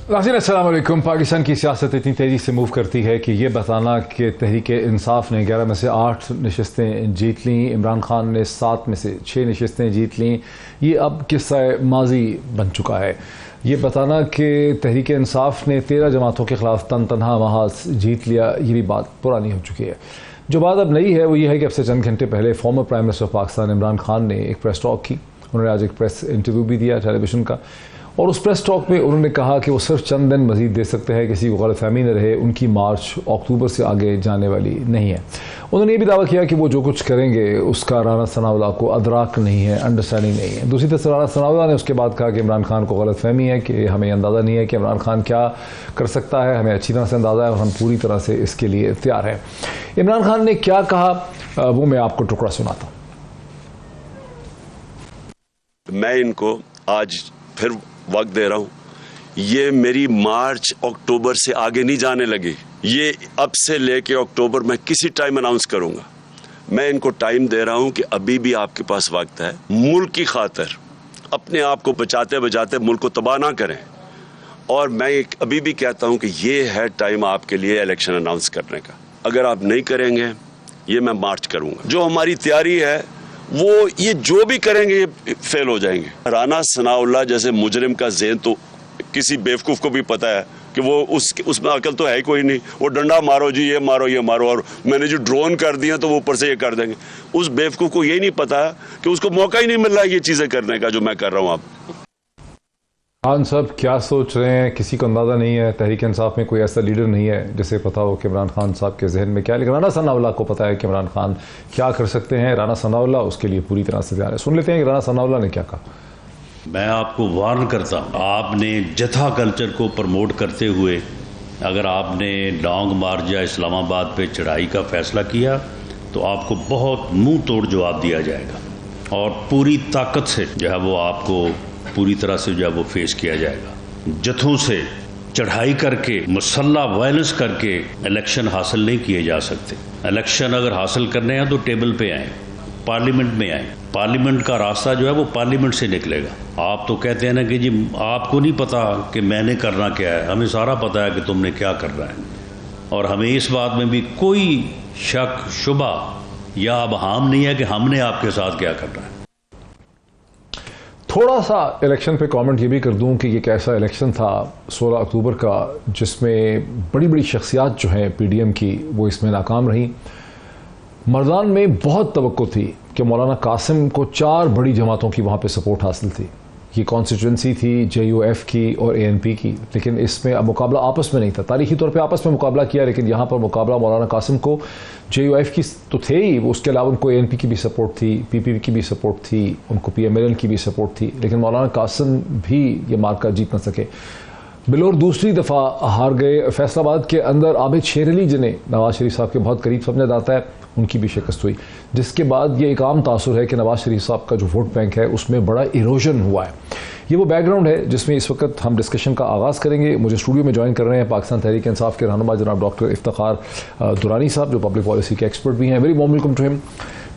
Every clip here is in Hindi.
नाज़रीन अस्सलाम वालेकुम। पाकिस्तान की सियासत इतनी तेज़ी से मूव करती है कि ये बताना कि तहरीक इंसाफ ने 11 में से 8 नशस्तें जीत लीं, इमरान खान ने 7 में से 6 नशस्तें जीत लीं, ये अब किस्सा माजी बन चुका है। ये बताना कि तहरीक इंसाफ ने 13 जमातों के ख़िलाफ़ तनहा महाज जीत लिया, ये भी बात पुरानी हो चुकी है। जो बात अब नई है वो ये है कि अब से चंद घंटे पहले former prime minister of Pakistan Imran Khan ने एक प्रेस टॉक की। उन्होंने आज एक प्रेस इंटरव्यू भी दिया टेलीविज़न का, और उस प्रेस टॉक में उन्होंने कहा कि वो सिर्फ चंद दिन मज़ीद दे सकते हैं, किसी को गलतफहमी न रहे, उनकी मार्च अक्टूबर से आगे जाने वाली नहीं है। उन्होंने ये भी दावा किया कि वो जो कुछ करेंगे उसका राना सनाउल्लाह को अदराक नहीं है, अंडरस्टैंडिंग नहीं है। दूसरी तरफ राना सनाउल्लाह ने उसके बाद कहा कि इमरान खान को गलतफहमी है, कि हमें अंदाज़ा नहीं है कि इमरान खान क्या कर सकता है, हमें अच्छी तरह से अंदाज़ा है और हम पूरी तरह से इसके लिए तैयार हैं। इमरान खान ने क्या कहा वो मैं आपको टुकड़ा सुनाता हूँ। मैं इनको आज फिर वक्त दे रहा हूँ, ये मेरी मार्च अक्टूबर से आगे नहीं जाने लगी। ये अब से लेके अक्टूबर में किसी टाइम अनाउंस करूंगा। मैं इनको टाइम दे रहा हूं कि अभी भी आपके पास वक्त है। मुल्क की खातिर अपने आप को बचाते बचाते मुल्क को तबाह ना करें। और मैं अभी भी कहता हूं कि ये है टाइम आपके लिए इलेक्शन अनाउंस करने का। अगर आप नहीं करेंगे ये मैं मार्च करूंगा। जो हमारी तैयारी है वो ये जो भी करेंगे ये फेल हो जाएंगे। राना सनाउल्लाह जैसे मुजरिम का ज़हन तो किसी बेवकूफ़ को भी पता है कि वो उसमें अकल तो है कोई नहीं। वो डंडा मारो जी, ये मारो ये मारो, और मैंने जो ड्रोन कर दिया तो वो ऊपर से ये कर देंगे। उस बेवकूफ़ को ये नहीं पता कि उसको मौका ही नहीं मिल रहा है ये चीज़ें करने का जो मैं कर रहा हूँ। आप खान साहब क्या सोच रहे हैं किसी को अंदाज़ा नहीं है। तहरीक इंसाफ में कोई ऐसा लीडर नहीं है जिसे पता हो कि इमरान खान साहब के जहन में क्या है, लेकिन राना सनाउल्लाह को पता है कि इमरान खान क्या कर सकते हैं। राना सनाउल्लाह उसके लिए पूरी तरह से तैयार है। सुन लेते हैं कि राना सनाउल्लाह ने क्या कहा। मैं आपको वार्न करता हूँ, आपने जथा कल्चर को प्रमोट करते हुए अगर आपने लॉन्ग मार्च या इस्लामाबाद पे चढ़ाई का फैसला किया तो आपको बहुत मुंह तोड़ जवाब दिया जाएगा और पूरी ताकत से जो है वो आपको पूरी तरह से जो है वो फेस किया जाएगा। जथों से चढ़ाई करके मुसल्ला वायलेंस करके इलेक्शन हासिल नहीं किए जा सकते। इलेक्शन अगर हासिल करने हैं तो टेबल पे आए, पार्लियामेंट में आए। पार्लियामेंट का रास्ता जो है वो पार्लियामेंट से निकलेगा। आप तो कहते हैं ना कि जी आपको नहीं पता कि मैंने करना क्या है। हमें सारा पता है कि तुमने क्या करना है, और हमें इस बात में भी कोई शक शुबा या अबहाम नहीं है कि हमने आपके साथ क्या करना है। थोड़ा सा इलेक्शन पे कमेंट ये भी कर दूं कि ये कैसा इलेक्शन था 16 अक्टूबर का, जिसमें बड़ी बड़ी शख्सियात जो हैं पीडीएम की वो इसमें नाकाम रहीं। मर्दान में बहुत तवक्को थी कि मौलाना कासिम को 4 बड़ी जमातों की वहाँ पे सपोर्ट हासिल थी। ये कॉन्स्टिट्यूंसी थी JUF की और ANP की, लेकिन इसमें अब मुकाबला आपस में नहीं था। तारीखी तौर पे आपस में मुकाबला किया, लेकिन यहाँ पर मुकाबला मौलाना कासिम को JUF की तो थे ही, उसके अलावा उनको ANP की भी सपोर्ट थी, PPP की भी सपोर्ट थी, उनको PMLN की भी सपोर्ट थी, लेकिन मौलाना कासिम भी ये मार्का जीत न सके। बिलोर दूसरी दफ़ा हार गए। फैसलाबाद के अंदर आबिद शेर अली जिन्हें नवाज शरीफ साहब के बहुत करीब समझा जाता है, उनकी भी शिकस्त हुई, जिसके बाद ये एक आम तासुर है कि नवाज शरीफ साहब का जो वोट बैंक है उसमें बड़ा इरोजन हुआ है। ये वो बैकग्राउंड है जिसमें इस वक्त हम डिस्कशन का आगाज़ करेंगे। मुझे स्टूडियो में ज्वाइन कर रहे हैं पाकिस्तान तहरीक इंसाफ के रहनुमा जनाब डॉक्टर इफ्तिखार दुरानी साहब, जो पब्लिक पॉलिसी के एक्सपर्ट भी हैं। Very warm welcome to him.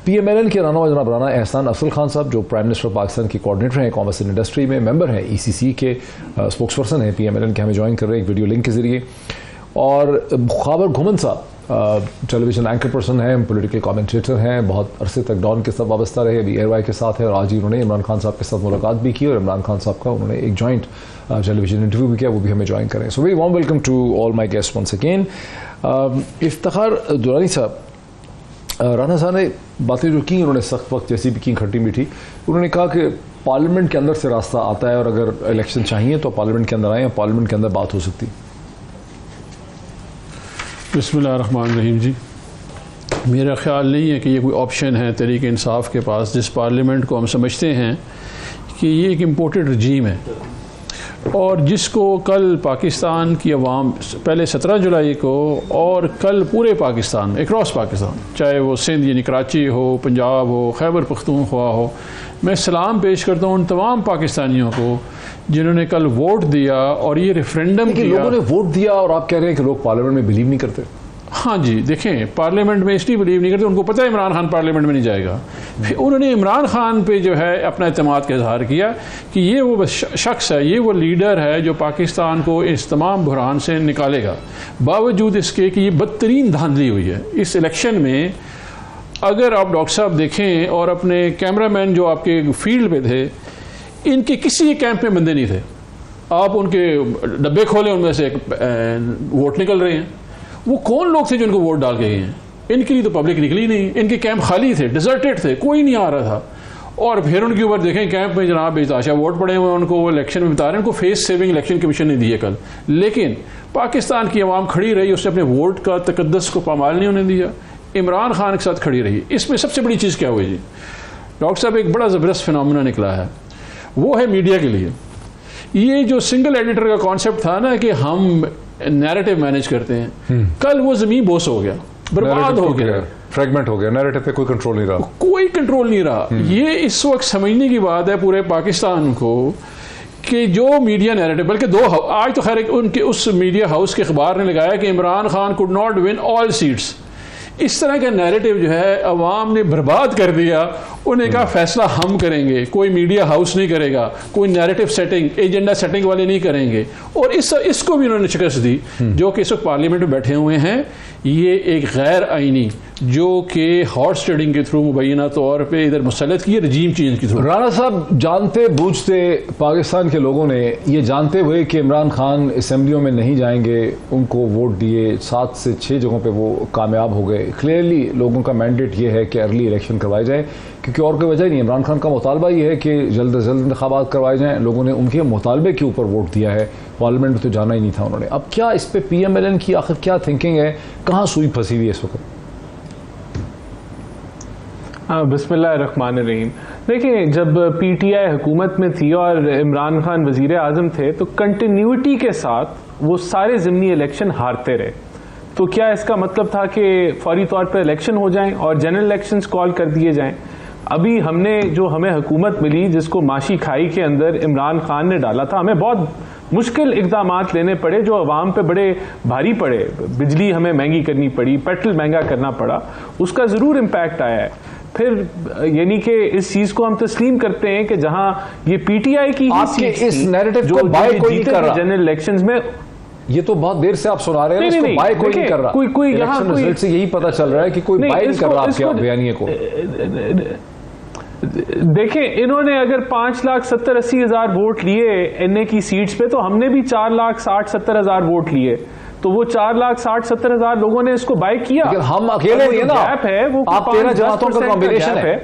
PMLN के रहनुमा जनाब राना एहसान अफजल खान साहब, जो प्राइम मिनिस्टर पाकिस्तान के कोऑर्डिनेटर हैं कॉमर्स एंड इंडस्ट्री में, मेंबर हैं ECC के, स्पोक्स पर्सन हैं PMLN के, हमें ज्वाइन कर रहे हैं एक वीडियो लिंक के ज़रिए। और ख्वाबर घुमन साहब टेलीविज़न एंकर पर्सन हैं, पॉलिटिकल कमेंटेटर हैं, बहुत अरसे तक डॉन के साथ वाबस्ता रहे, अभी एयरवाई के साथ है, और आज ही उन्होंने इमरान खान साहब के साथ मुलाकात भी की और इमरान खान साहब का उन्होंने एक जॉइंट टेलीविजन इंटरव्यू भी किया, वो भी हमें ज्वाइन करें। So very warm welcome to all my guest once again. Iftikhar Durrani sahab, Rana साहब ने बातें जो की उन्होंने सख्त वक्त जैसी भी की, खट्टी मीठी। उन्होंने कहा कि पार्लियामेंट के अंदर से रास्ता आता है और अगर इलेक्शन चाहिए तो पार्लियामेंट के अंदर आए और पार्लियामेंट के अंदर बात हो सकती। बिस्मिल्लाहिर्रहमानिर्रहीम जी, मेरा ख़्याल नहीं है कि ये कोई ऑप्शन है तहरीक इंसाफ के पास, जिस पार्लियामेंट को हम समझते हैं कि ये एक इम्पोर्टेड रजीम है और जिसको कल पाकिस्तान की अवाम पहले 17 जुलाई को और कल पूरे पाकिस्तान अक्रॉस पाकिस्तान, चाहे वो सिंध यानी कराची हो, पंजाब हो, खैबर पख्तूनख्वा हो, मैं सलाम पेश करता हूँ उन तमाम पाकिस्तानियों को जिन्होंने कल वोट दिया और ये रेफरेंडम किया। लोगों ने वोट दिया और आप कह रहे हैं कि लोग पार्लियामेंट में बिलीव नहीं करते। हाँ जी, देखें, पार्लियामेंट में इसलिए बिलीव नहीं करते, उनको पता है इमरान खान पार्लियामेंट में नहीं जाएगा, फिर उन्होंने इमरान खान पे जो है अपना एतमाद का इजहार किया कि ये वो शख्स है, ये वो लीडर है जो पाकिस्तान को इस तमाम बुहरान से निकालेगा। बावजूद इसके कि ये बदतरीन धांधली हुई है इस इलेक्शन में। अगर आप डॉक्टर साहब देखें और अपने कैमरामैन जो आपके फील्ड पे थे, इनके किसी कैंप में बंदे नहीं थे। आप उनके डब्बे खोले, उनमें से वोट निकल रहे हैं। वो कौन लोग थे जो इनको वोट डाल के गए हैं? इनके लिए तो पब्लिक निकली नहीं, इनके कैंप खाली थे, डिजर्टेड थे, कोई नहीं आ रहा था। और फिर उनके ऊपर देखें कैंप में जनाब बेताशा वोट पड़े हुए, उनको वो इलेक्शन में बता रहे हैं, उनको फेस सेविंग इलेक्शन कमीशन ने दिए कल। लेकिन पाकिस्तान की आवाम खड़ी रही, उसने अपने वोट का तकद्दस को पामाल नहीं होने दिया, इमरान खान के साथ खड़ी रही। इसमें सबसे बड़ी चीज़ क्या हुई जी? डॉक्टर साहब, एक बड़ा ज़बरदस्त फिनोमेना निकला है, वो है मीडिया के लिए ये जो सिंगल एडिटर का कॉन्सेप्ट था ना कि हम नैरेटिव मैनेज करते हैं, कल वो ज़मीन बोस हो गया, बर्बाद हो गया, फ्रेगमेंट हो गया, नैरेटिव पे कोई कंट्रोल नहीं रहा, कोई कंट्रोल नहीं रहा। ये इस वक्त समझने की बात है पूरे पाकिस्तान को कि जो मीडिया नैरेटिव, बल्कि आज तो खैर उनके उस मीडिया हाउस के अखबार ने लगाया कि Imran Khan could not win all seats. इस तरह का नैरेटिव जो है अवाम ने बर्बाद कर दिया। उन्हें कहा फैसला हम करेंगे, कोई मीडिया हाउस नहीं करेगा, कोई नैरेटिव सेटिंग, एजेंडा सेटिंग वाले नहीं करेंगे। और इसको भी उन्होंने शिकस्त दी। जो कि इस वक्त पार्लियामेंट में बैठे हुए हैं, ये एक गैर आइनी जो कि हॉर्स ट्रेडिंग के थ्रू मुबैना तौर पे इधर मुसल्लत की रजीम चेंज के थ्रू। राणा साहब, जानते बूझते पाकिस्तान के लोगों ने ये जानते हुए कि इमरान खान असेंबलियों में नहीं जाएंगे, उनको वोट दिए, 7 से 6 जगहों पे वो कामयाब हो गए। क्लियरली लोगों का मैंडेट ये है कि अर्ली इलेक्शन करवाए जाए, क्योंकि और कोई वजह नहीं। इमरान खान का मुतालबा ये है कि जल्द से जल्द इंतखाबात करवाए जाएँ। लोगों ने उनके मुतालबे के ऊपर वोट दिया है, पार्लियामेंट में तो जाना ही नहीं था उन्होंने। अब क्या इस पर PMLN की आखिर क्या थिंकिंग है, कहाँ सुई फंसी हुई है इस वक्त? बिस्मिल्लाहिर्रहमानिर्रहीम। देखिए, जब PTI हुकूमत में थी और इमरान खान वजीर आज़म थे तो कंटिन्यूटी के साथ वो सारे ज़िमनी इलेक्शन हारते रहे। तो क्या इसका मतलब था कि फौरी तौर पर इलेक्शन हो जाएं और जनरल इलेक्शंस कॉल कर दिए जाएं? अभी हमें हुकूमत मिली जिसको माशी खाई के अंदर इमरान खान ने डाला था, हमें बहुत मुश्किल इक़दामात लेने पड़े जो अवाम पे बड़े भारी पड़े। बिजली हमें महंगी करनी पड़ी, पेट्रोल महंगा करना पड़ा, उसका ज़रूर इम्पैक्ट आया है। फिर यानी कि इस चीज को हम तस्लीम करते हैं कि जहां ये PTI की इस नैरेटिव को बाय कोई नहीं कर रहा जनरल इलेक्शंस में। ये तो बहुत देर से आप सुना रहे हैं, इसको बाय कोई नहीं कर रहा। कोई यहाँ रिजल्ट से यही पता चल रहा है कि कोई बाय नहीं कर रहा आपके बयानिए को। देखें, इन्होंने अगर 5,70,80,000 वोट लिए NA की सीट्स पे, तो हमने भी 4,60,70,000 वोट लिए। तो वो 4,60,70,000 लोगों ने इसको बाय किया। लेकिन हम अकेले नहीं है ना, गैप है वो, आप 13 जमातों का कॉम्बिनेशन है।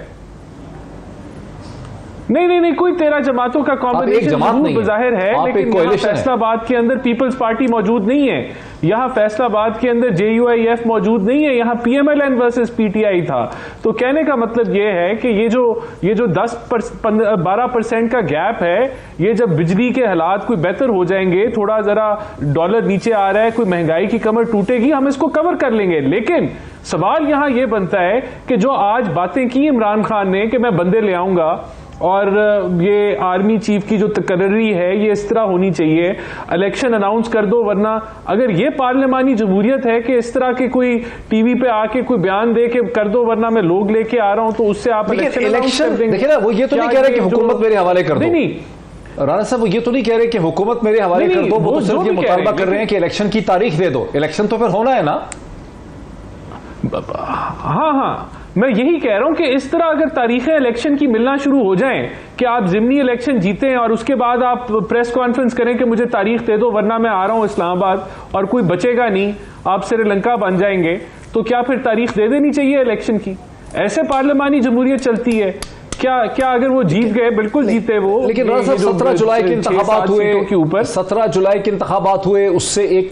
नहीं, कोई 13 जमातों का कॉम्बिनेशन जाहिर है, लेकिन यहाँ फैसलाबाद के अंदर पीपल्स पार्टी मौजूद नहीं है, यहाँ फैसलाबाद के अंदर JUIF मौजूद नहीं है, यहाँ PMLN वर्सेस PTI था। तो कहने का मतलब ये है कि ये जो 10-12% का गैप है, ये जब बिजली के हालात कोई बेहतर हो जाएंगे, थोड़ा जरा डॉलर नीचे आ रहा है, कोई महंगाई की कमर टूटेगी, हम इसको कवर कर लेंगे। लेकिन सवाल यहाँ ये बनता है कि जो आज बातें की इमरान खान ने कि मैं बंदे ले आऊंगा और ये आर्मी चीफ की जो तकर्री है ये इस तरह होनी चाहिए, इलेक्शन अनाउंस कर दो, वरना अगर ये पार्लियामानी जमहूरियत है कि इस तरह के कोई टीवी पे आके कोई बयान दे के कर दो वरना मैं लोग लेके आ रहा हूं, तो उससे आप इलेक्शन कर देंगे। देखिए ना, वो ये तो नहीं कह रहे कि हुकूमत मेरे हवाले कर दो। नहीं, राणा साहब, वो ये तो नहीं कह रहे कि हुकूमत मेरे हवाले कर दो, वो सिर्फ ये मुतालबा कर रहे हैं कि इलेक्शन की तारीख दे दो। इलेक्शन तो फिर होना है ना। हाँ, मैं यही कह रहा हूं कि इस तरह अगर तारीखें इलेक्शन की मिलना शुरू हो जाएं कि आप ज़िमनी इलेक्शन जीतें और उसके बाद आप प्रेस कॉन्फ्रेंस करें कि मुझे तारीख दे दो वरना मैं आ रहा हूं इस्लामाबाद, और कोई बचेगा नहीं, आप श्रीलंका बन जाएंगे, तो क्या फिर तारीख दे देनी चाहिए इलेक्शन की? ऐसे पार्लियामानी जमहूरियत चलती है क्या? अगर वो जीत गए, बिल्कुल जीते वो, लेकिन 17 जुलाई के इंतखाबात हुए के ऊपर 17 जुलाई के इंतखाबात हुए, उससे एक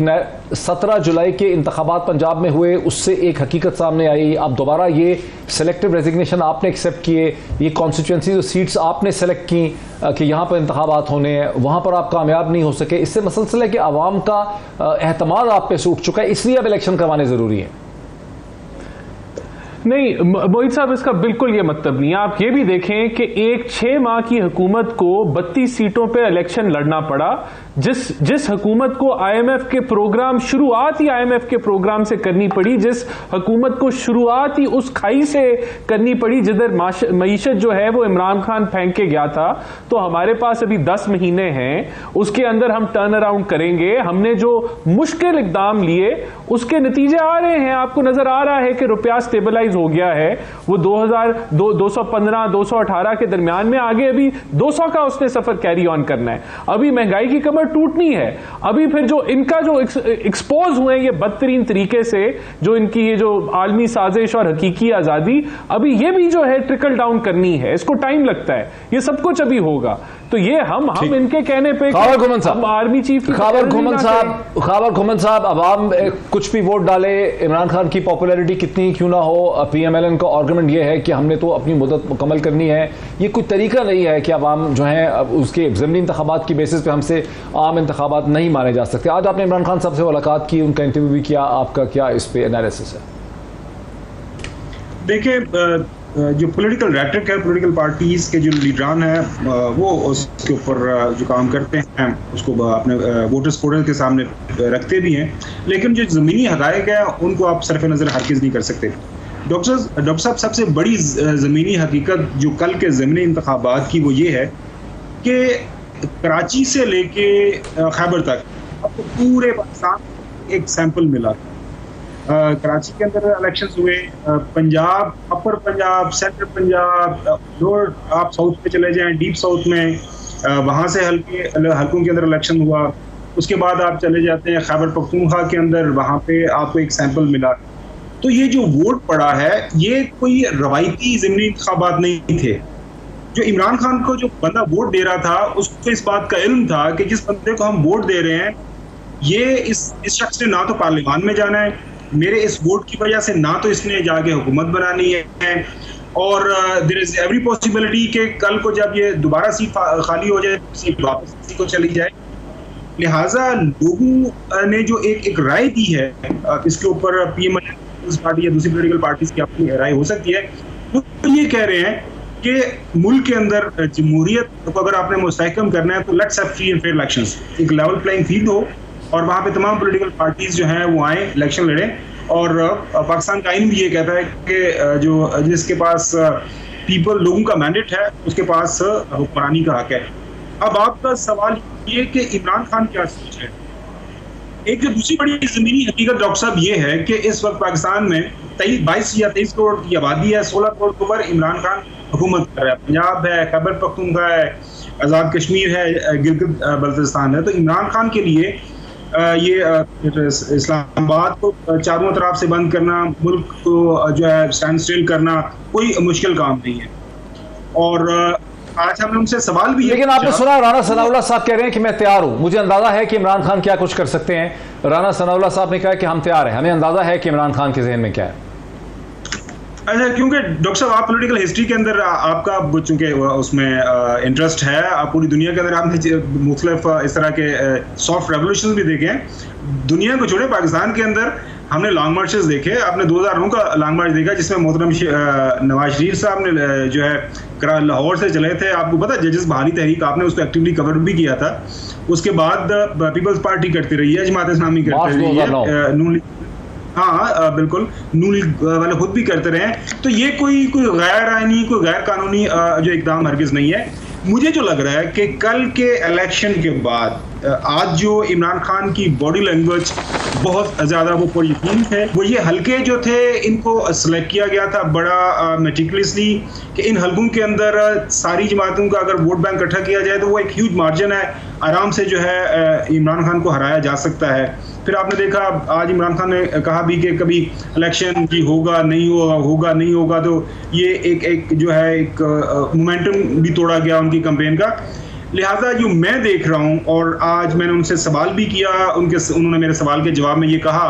17 जुलाई के इंतखाबात पंजाब में हुए, उससे एक हकीकत सामने आई। अब दोबारा ये सिलेक्टिव रेजिग्नेशन आपने एक्सेप्ट किए, ये कॉन्स्टिट्यूंसी जो सीट्स आपने सेलेक्ट की कि यहाँ पर इंतखाबात होने हैं, वहाँ पर आप कामयाब नहीं हो सके। इससे मसलसल है कि आवाम का एहतमाद आप पे से उठ चुका है, इसलिए अब इलेक्शन करवाने ज़रूरी है। नहीं मोहित साहब, इसका बिल्कुल ये मतलब नहीं है। आप ये भी देखें कि एक 6 माह की हुकूमत को 32 सीटों पे इलेक्शन लड़ना पड़ा, जिस हुकूमत को आईएमएफ के प्रोग्राम शुरुआत ही आईएमएफ के प्रोग्राम से करनी पड़ी, जिस हुकूमत को शुरुआत ही उस खाई से करनी पड़ी जिधर मईशत जो है वो इमरान खान फेंक के गया था। तो हमारे पास अभी 10 महीने हैं, उसके अंदर हम टर्न अराउंड करेंगे। हमने जो मुश्किल इकदाम लिए उसके नतीजे आ रहे हैं, आपको नजर आ रहा है कि रुपया स्टेबलाइज हो गया है। वो 215 218 के दरमियान में, आगे अभी 200 का उसने सफर कैरी ऑन करना है। अभी महंगाई की कमर टूटनी है। अभी फिर जो इनका जो एक्सपोज हुए ये बदतरीन तरीके से, जो इनकी ये जो आलमी साजिश और हकीकी आजादी, अभी ये भी जो है ट्रिकल डाउन करनी है। इसको टाइम लगता है, ये सब कुछ अभी होगा। तो ये हम इनके कहने पे हम आर्मी चीफ खैबर घुमन साहब, अब आम कुछ भी वोट डाले, इमरान खान की पॉपुलैरिटी कितनी क्यों ना हो, पीएमएलएन का आर्गुमेंट ये है कि हमने तो अपनी मुद्दत मुकम्मल करनी है। ये कोई तरीका नहीं है कि अब आम जो है उसके ज़मीनी इंतखाबात की बेसिस पे हमसे आम इंतखाबात नहीं माने जा सकते। आज आपने इमरान खान साहब से मुलाकात की, उनका इंटरव्यू भी किया, आपका क्या इस पे एनालिसिस है? देखिए, जो पॉलिटिकल रेटरिक है, पॉलिटिकल पार्टीज के जो लीडरान हैं वो उसके ऊपर जो काम करते हैं उसको अपने वोटर्स पोर्टल के सामने रखते भी हैं, लेकिन जो ज़मीनी हक़ाइक़ है उनको आप सरफ़ नज़र हरगिज़ नहीं कर सकते। डॉक्टर साहब, सबसे बड़ी ज़मीनी हकीकत जो कल के ज़मीनी इंतखाबात की वो ये है कि कराची से लेके खैबर तक आपको पूरे पाकिस्तान एक सैंपल मिला। कराची के अंदर इलेक्शंस हुए, पंजाब, अपर पंजाब, सेंट्रल पंजाब, लोअर, आप साउथ में चले जाएं, डीप साउथ में, वहाँ से हल्कों के अंदर इलेक्शन हुआ। उसके बाद आप चले जाते हैं खैबर पख्तूनख्वा के अंदर, वहाँ पे आपको एक सैंपल मिला। तो ये जो वोट पड़ा है ये कोई रवायती ज़मीनी इंतखाबात नहीं थे। जो इमरान खान को जो बंदा वोट दे रहा था उसको इस बात का इल्म था कि जिस बंदे को हम वोट दे रहे हैं ये इस शख्स ने ना तो पार्लियामान में जाना है, मेरे इस वोट की वजह से ना तो इसने जाके हुकूमत बनानी है, और देयर इज एवरी पॉसिबिलिटी कि कल को जब ये दोबारा सीट खाली हो जाए सीट वापस किसी को चली जाए। लिहाजा लोगों ने जो एक राय दी है इसके ऊपर, पीएमएल पार्टी या दूसरी पॉलिटिकल पार्टीज की अपनी राय हो सकती है, वो ये कह रहे हैं कि मुल्क के अंदर जमहूरियत को अगर आपने मुस्तहकम करना है तो let's have free and fair elections, एक लेवल प्लेइंग फील्ड हो और वहाँ पे तमाम पॉलिटिकल पार्टीज जो हैं वो आए, इलेक्शन लड़ें। और पाकिस्तान का आइन भी ये कहता है कि जो जिसके पास लोगों का मैंडेट है उसके पास हुक्मरानी का हक है। अब आपका सवाल ये कि इमरान खान क्या सोच है। एक जो दूसरी बड़ी ज़मीनी हकीकत डॉक्टर साहब ये है कि इस वक्त पाकिस्तान में 22 या 23 करोड़ की आबादी है, 16 करोड़ के ऊपर इमरान खान हुकूमत कर रहा है। पंजाब है, खैबर पख्तूनख्वा है, आज़ाद कश्मीर है, गिलगित बल्तिस्तान है। तो इमरान खान के लिए ये इस्लामाबाद को चारों तरफ से बंद करना, मुल्क को जो है स्टैंड स्टिल करना कोई मुश्किल काम नहीं है। और आज हमने उनसे सवाल भी, लेकिन आपने सुना राना सनाउल्लाह साहब कह रहे हैं कि मैं तैयार हूं, मुझे अंदाजा है कि इमरान खान क्या कुछ कर सकते हैं। राना सनाउल्लाह साहब ने कहा कि हम तैयार हैं, हमें अंदाजा है कि इमरान खान के जहन में क्या है। अच्छा, क्योंकि डॉक्टर साहब आप पॉलिटिकल हिस्ट्री के अंदर आपका चूंकि उसमें इंटरेस्ट है, आप पूरी दुनिया के अंदर आपने मुख्तलिफ इस तरह के सॉफ्ट रेवोल्यूशन भी देखे हैं। दुनिया को छोड़े, पाकिस्तान के अंदर हमने लॉन्ग मार्चेस देखे। आपने 2009 का लॉन्ग मार्च देखा जिसमें मोहतरम नवाज शरीफ साहब ने जो है लाहौर से चले थे। आपको पता जजेस बहाली तहरीक, आपने उसको एक्टिवली कवर भी किया था। उसके बाद पीपल्स पार्टी करती रही है, जमात इस्लामी करती रही है, हाँ बिल्कुल, नून वाले खुद भी करते रहे। तो ये कोई गैर आईनी, कोई गैर कानूनी जो इकदाम हरगिज़ नहीं है। मुझे जो लग रहा है कि कल के इलेक्शन के बाद आज जो इमरान खान की बॉडी लैंग्वेज बहुत ज़्यादा वो यकीन है, वो ये हल्के जो थे इनको सेलेक्ट किया गया था बड़ा मेटिकुलसली कि इन हल्कों के अंदर सारी जमातों का अगर वोट बैंक इकट्ठा किया जाए तो वो एक ह्यूज मार्जिन है, आराम से जो है इमरान खान को हराया जा सकता है। फिर आपने देखा आज इमरान खान ने कहा भी कि कभी इलेक्शन जी होगा नहीं होगा, तो ये एक जो है एक मोमेंटम भी तोड़ा गया उनकी कैंपेन का। लिहाजा जो मैं देख रहा हूँ, और आज मैंने उनसे सवाल भी किया, उन्होंने मेरे सवाल के जवाब में ये कहा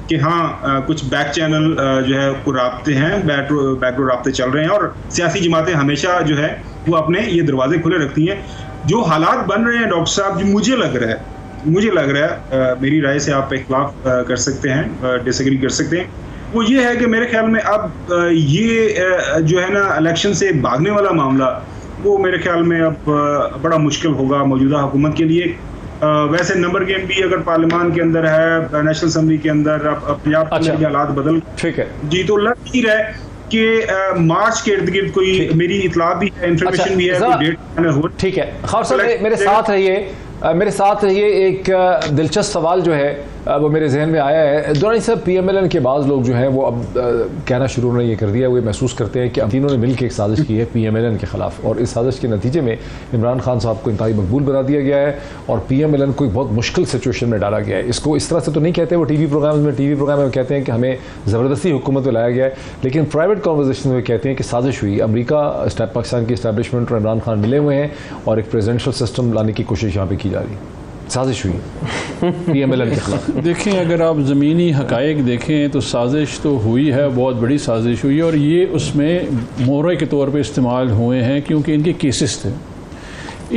कि हाँ कुछ बैक चैनल जो है को राब्ते हैं, बैकडोर राब्ते चल रहे हैं, और सियासी जमातें हमेशा जो है वो अपने ये दरवाजे खुले रखती हैं। जो हालात बन रहे हैं डॉक्टर साहब, जो मुझे लग रहा है मेरी राय से आप इख्तिलाफ कर सकते हैं, डिसएग्री कर सकते हैं, वो ये है कि मेरे ख्याल में अब ये जो है ना इलेक्शन से भागने वाला मामला, वो मेरे ख्याल में अब बड़ा मुश्किल होगा मौजूदा हुकूमत के लिए। वैसे नंबर गेम भी अगर पार्लियामान के अंदर है, नेशनल असम्बली के अंदर, अब पंजाब के अंदर हालात बदल, ठीक है जी, तो लग नहीं रहा है कि मार्च के इर्द गिर्द कोई मेरी इतला भी है, इंफॉर्मेशन भी है, कोई डेट हो। ठीक है, खान साहब मेरे साथ रहिए। एक दिलचस्प सवाल जो है वो मेरे जहन में आया है। दुरानी साहब, PMLN के बाद लोग जो हैं वो अब कहना शुरू उन्होंने ये कर दिया, वो महसूस करते हैं कि अब तीनों ने मिलकर एक साजिश की है PMLN के ख़िलाफ़, और इस साजिश के नतीजे में इमरान खान साहब को इंतहाई मकबूल बना दिया गया है और PMLN को एक बहुत मुश्किल सिचुएशन में डाला गया है। इसको इस तरह से तो नहीं कहते वो टीवी प्रोग्राम में कहते हैं कि हमें ज़बरदस्ती हुकूमत में लाया गया है, लेकिन प्राइवेट कॉन्वर्सेशन में कहते हैं कि साजिश हुई, अमरीका पाकिस्तान की इस्टेब्लिशमेंट और इमरान खान मिले हुए हैं और एक प्रेजिडेंशियल सिस्टम लाने की कोशिश यहाँ पर की जा रही है। साजिश हुई PMLN के खिलाफ। देखें, अगर आप ज़मीनी हक़ाइक़ देखें तो साजिश तो हुई है, बहुत बड़ी साजिश हुई है, और ये उसमें मोहरे के तौर पे इस्तेमाल हुए हैं क्योंकि इनके केसेस थे।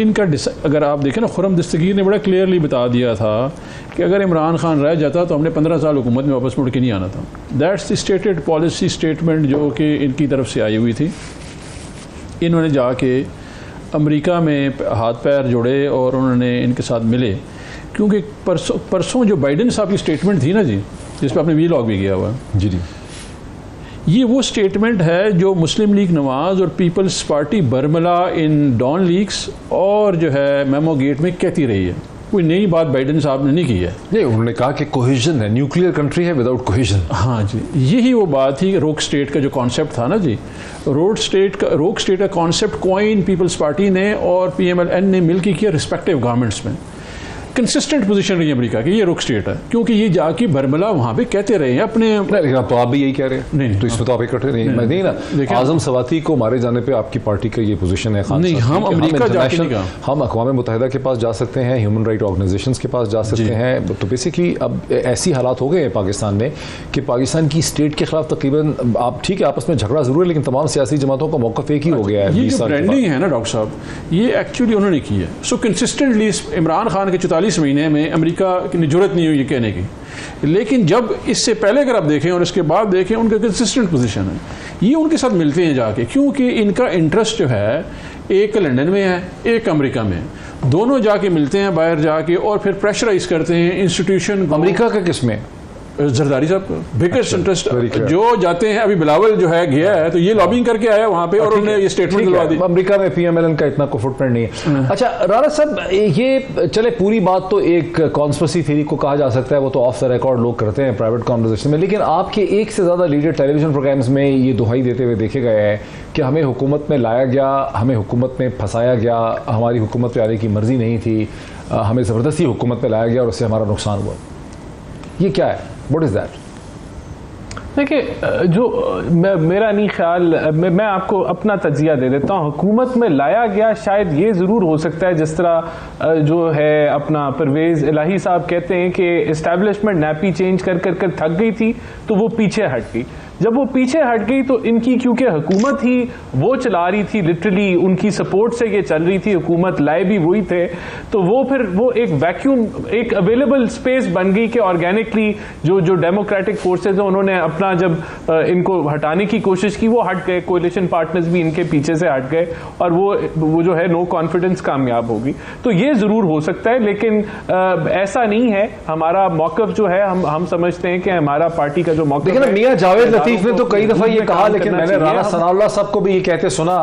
इनका अगर आप देखें ना, खुर्रम दस्तगीर ने बड़ा क्लियरली बता दिया था कि अगर इमरान खान रह जाता तो हमने 15 साल हुकूमत में वापस मुड़ के नहीं आना था। That's the stated policy statement जो कि इनकी तरफ से आई हुई थी। इन्होंने जाके अमेरिका में हाथ पैर जोड़े और उन्होंने इनके साथ मिले, क्योंकि परसों जो बाइडेन साहब की स्टेटमेंट थी ना जी, जिस पर आपने वीलॉग भी किया हुआ है जी, ये वो स्टेटमेंट है जो मुस्लिम लीग नवाज और पीपल्स पार्टी बरमला इन डॉन लीग्स और जो है मेमो गेट में कहती रही है। कोई नई बात बाइडेन साहब ने नहीं की है। नहीं, उन्होंने कहा कि कोहेजन है, न्यूक्लियर कंट्री है विदाउट कोहेजन। हाँ जी, यही वो बात थी। रोक स्टेट का जो कॉन्सेप्ट था ना जी, रोक स्टेट का कॉन्सेप्ट कॉइन पीपल्स पार्टी ने और PMLN ने मिलकर किया रिस्पेक्टिव गवर्नमेंट्स में। कंसिस्टेंट पोजीशन रही अमेरिका की, ये रुख स्टेट है, क्योंकि ये जाके बरमला वहाँ पे कहते रहे हैं अपने। लेकिन तो आप भी यही कह रहे हैं। नहीं, तो इसमें तो आप इकट्ठे नहीं ना। आजम सवाती को मारे जाने पे आपकी पार्टी का ये पोजीशन है नहीं, हम अमेरिका जाके नहीं, हम अक़वाम मुत्तहिदा के पास जा सकते हैं, ह्यूमन राइट ऑर्गेनाइजेशंस के पास जा सकते हैं। तो बेसिकली अब ऐसी हालात हो गए हैं पाकिस्तान में कि पाकिस्तान की स्टेट के खिलाफ तकरीबन, आप ठीक है आपस में झगड़ा जरूर है, लेकिन तमाम सियासी जमातों का मौक़िफ़ एक ही हो गया है। ये जो ब्रांडिंग है ना डॉक्टर साहब, ये एक्चुअली उन्होंने की है। सो कंसिस्टेंटली इमरान खान के 44 महीने में अमेरिका की जरूरत नहीं हुई ये कहने की, लेकिन जब इससे पहले अगर आप देखें और इसके बाद देखें, उनका कंसिस्टेंट पोजीशन है। ये उनके साथ मिलते हैं जाके, क्योंकि इनका इंटरेस्ट जो है एक लंदन में है, एक अमेरिका में, दोनों जाके मिलते हैं बाहर जाके और फिर प्रेशराइज करते हैं इंस्टीट्यूशन। अमेरिका का किसमें? जरदारी साहब बिगेस्ट इंटरेस्ट जो जाते हैं। अभी बिलावल जो है गया है तो ये लॉबिंग करके आया वहाँ पे और उन्होंने ये स्टेटमेंट दिलवा दी। अमेरिका में PMLN का इतना कोई फुटप्रिंट नहीं है। अच्छा राना साहब, ये चले पूरी बात तो एक कॉन्स्पिरेसी थ्योरी को कहा जा सकता है, वो तो ऑफ द रिकॉर्ड लोग करते हैं प्राइवेट कॉन्वर्सेशन में, लेकिन आपके एक से ज़्यादा लीडर टेलीविजन प्रोग्राम्स में ये दुहाई देते हुए देखे गए हैं कि हमें हुकूमत में लाया गया, हमें हुकूमत में फंसाया गया, हमारी हुकूमत में आने की मर्जी नहीं थी, हमें ज़बरदस्ती हुकूमत में लाया गया और उससे हमारा नुकसान हुआ। ये क्या है? What is that? देखिए, जो मेरा नहीं ख्याल, मैं आपको अपना तजिया दे देता हूँ। हुकूमत में लाया गया शायद ये ज़रूर हो सकता है, जिस तरह जो है अपना परवेज़ इलाही साहब कहते हैं कि इस्टेब्लिशमेंट नैपी चेंज कर कर थक गई थी तो वो पीछे हट गई। जब वो पीछे हट गई तो इनकी, क्योंकि हुकूमत ही वो चला रही थी, लिटरली उनकी सपोर्ट से ये चल रही थी, हुकूमत लाए भी वही थे, तो वो फिर वो एक वैक्यूम, एक अवेलेबल स्पेस बन गई कि ऑर्गेनिकली जो डेमोक्रेटिक फोर्सेज हैं उन्होंने अपना जब इनको हटाने की कोशिश की, वो हट गए, कोलिशन पार्टनर्स भी इनके पीछे से हट गए और वो जो है नो कॉन्फिडेंस कामयाब होगी। तो ये ज़रूर हो सकता है, लेकिन ऐसा नहीं है। हमारा मौक़िफ़ जो है, हम समझते हैं कि हमारा पार्टी का जो मौक़िफ़ है, मियां जावेद लतीफ ने तो कई दफा ये कहा, लेकिन मैंने राना सनाउल्लाह साहब को भी ये कहते सुना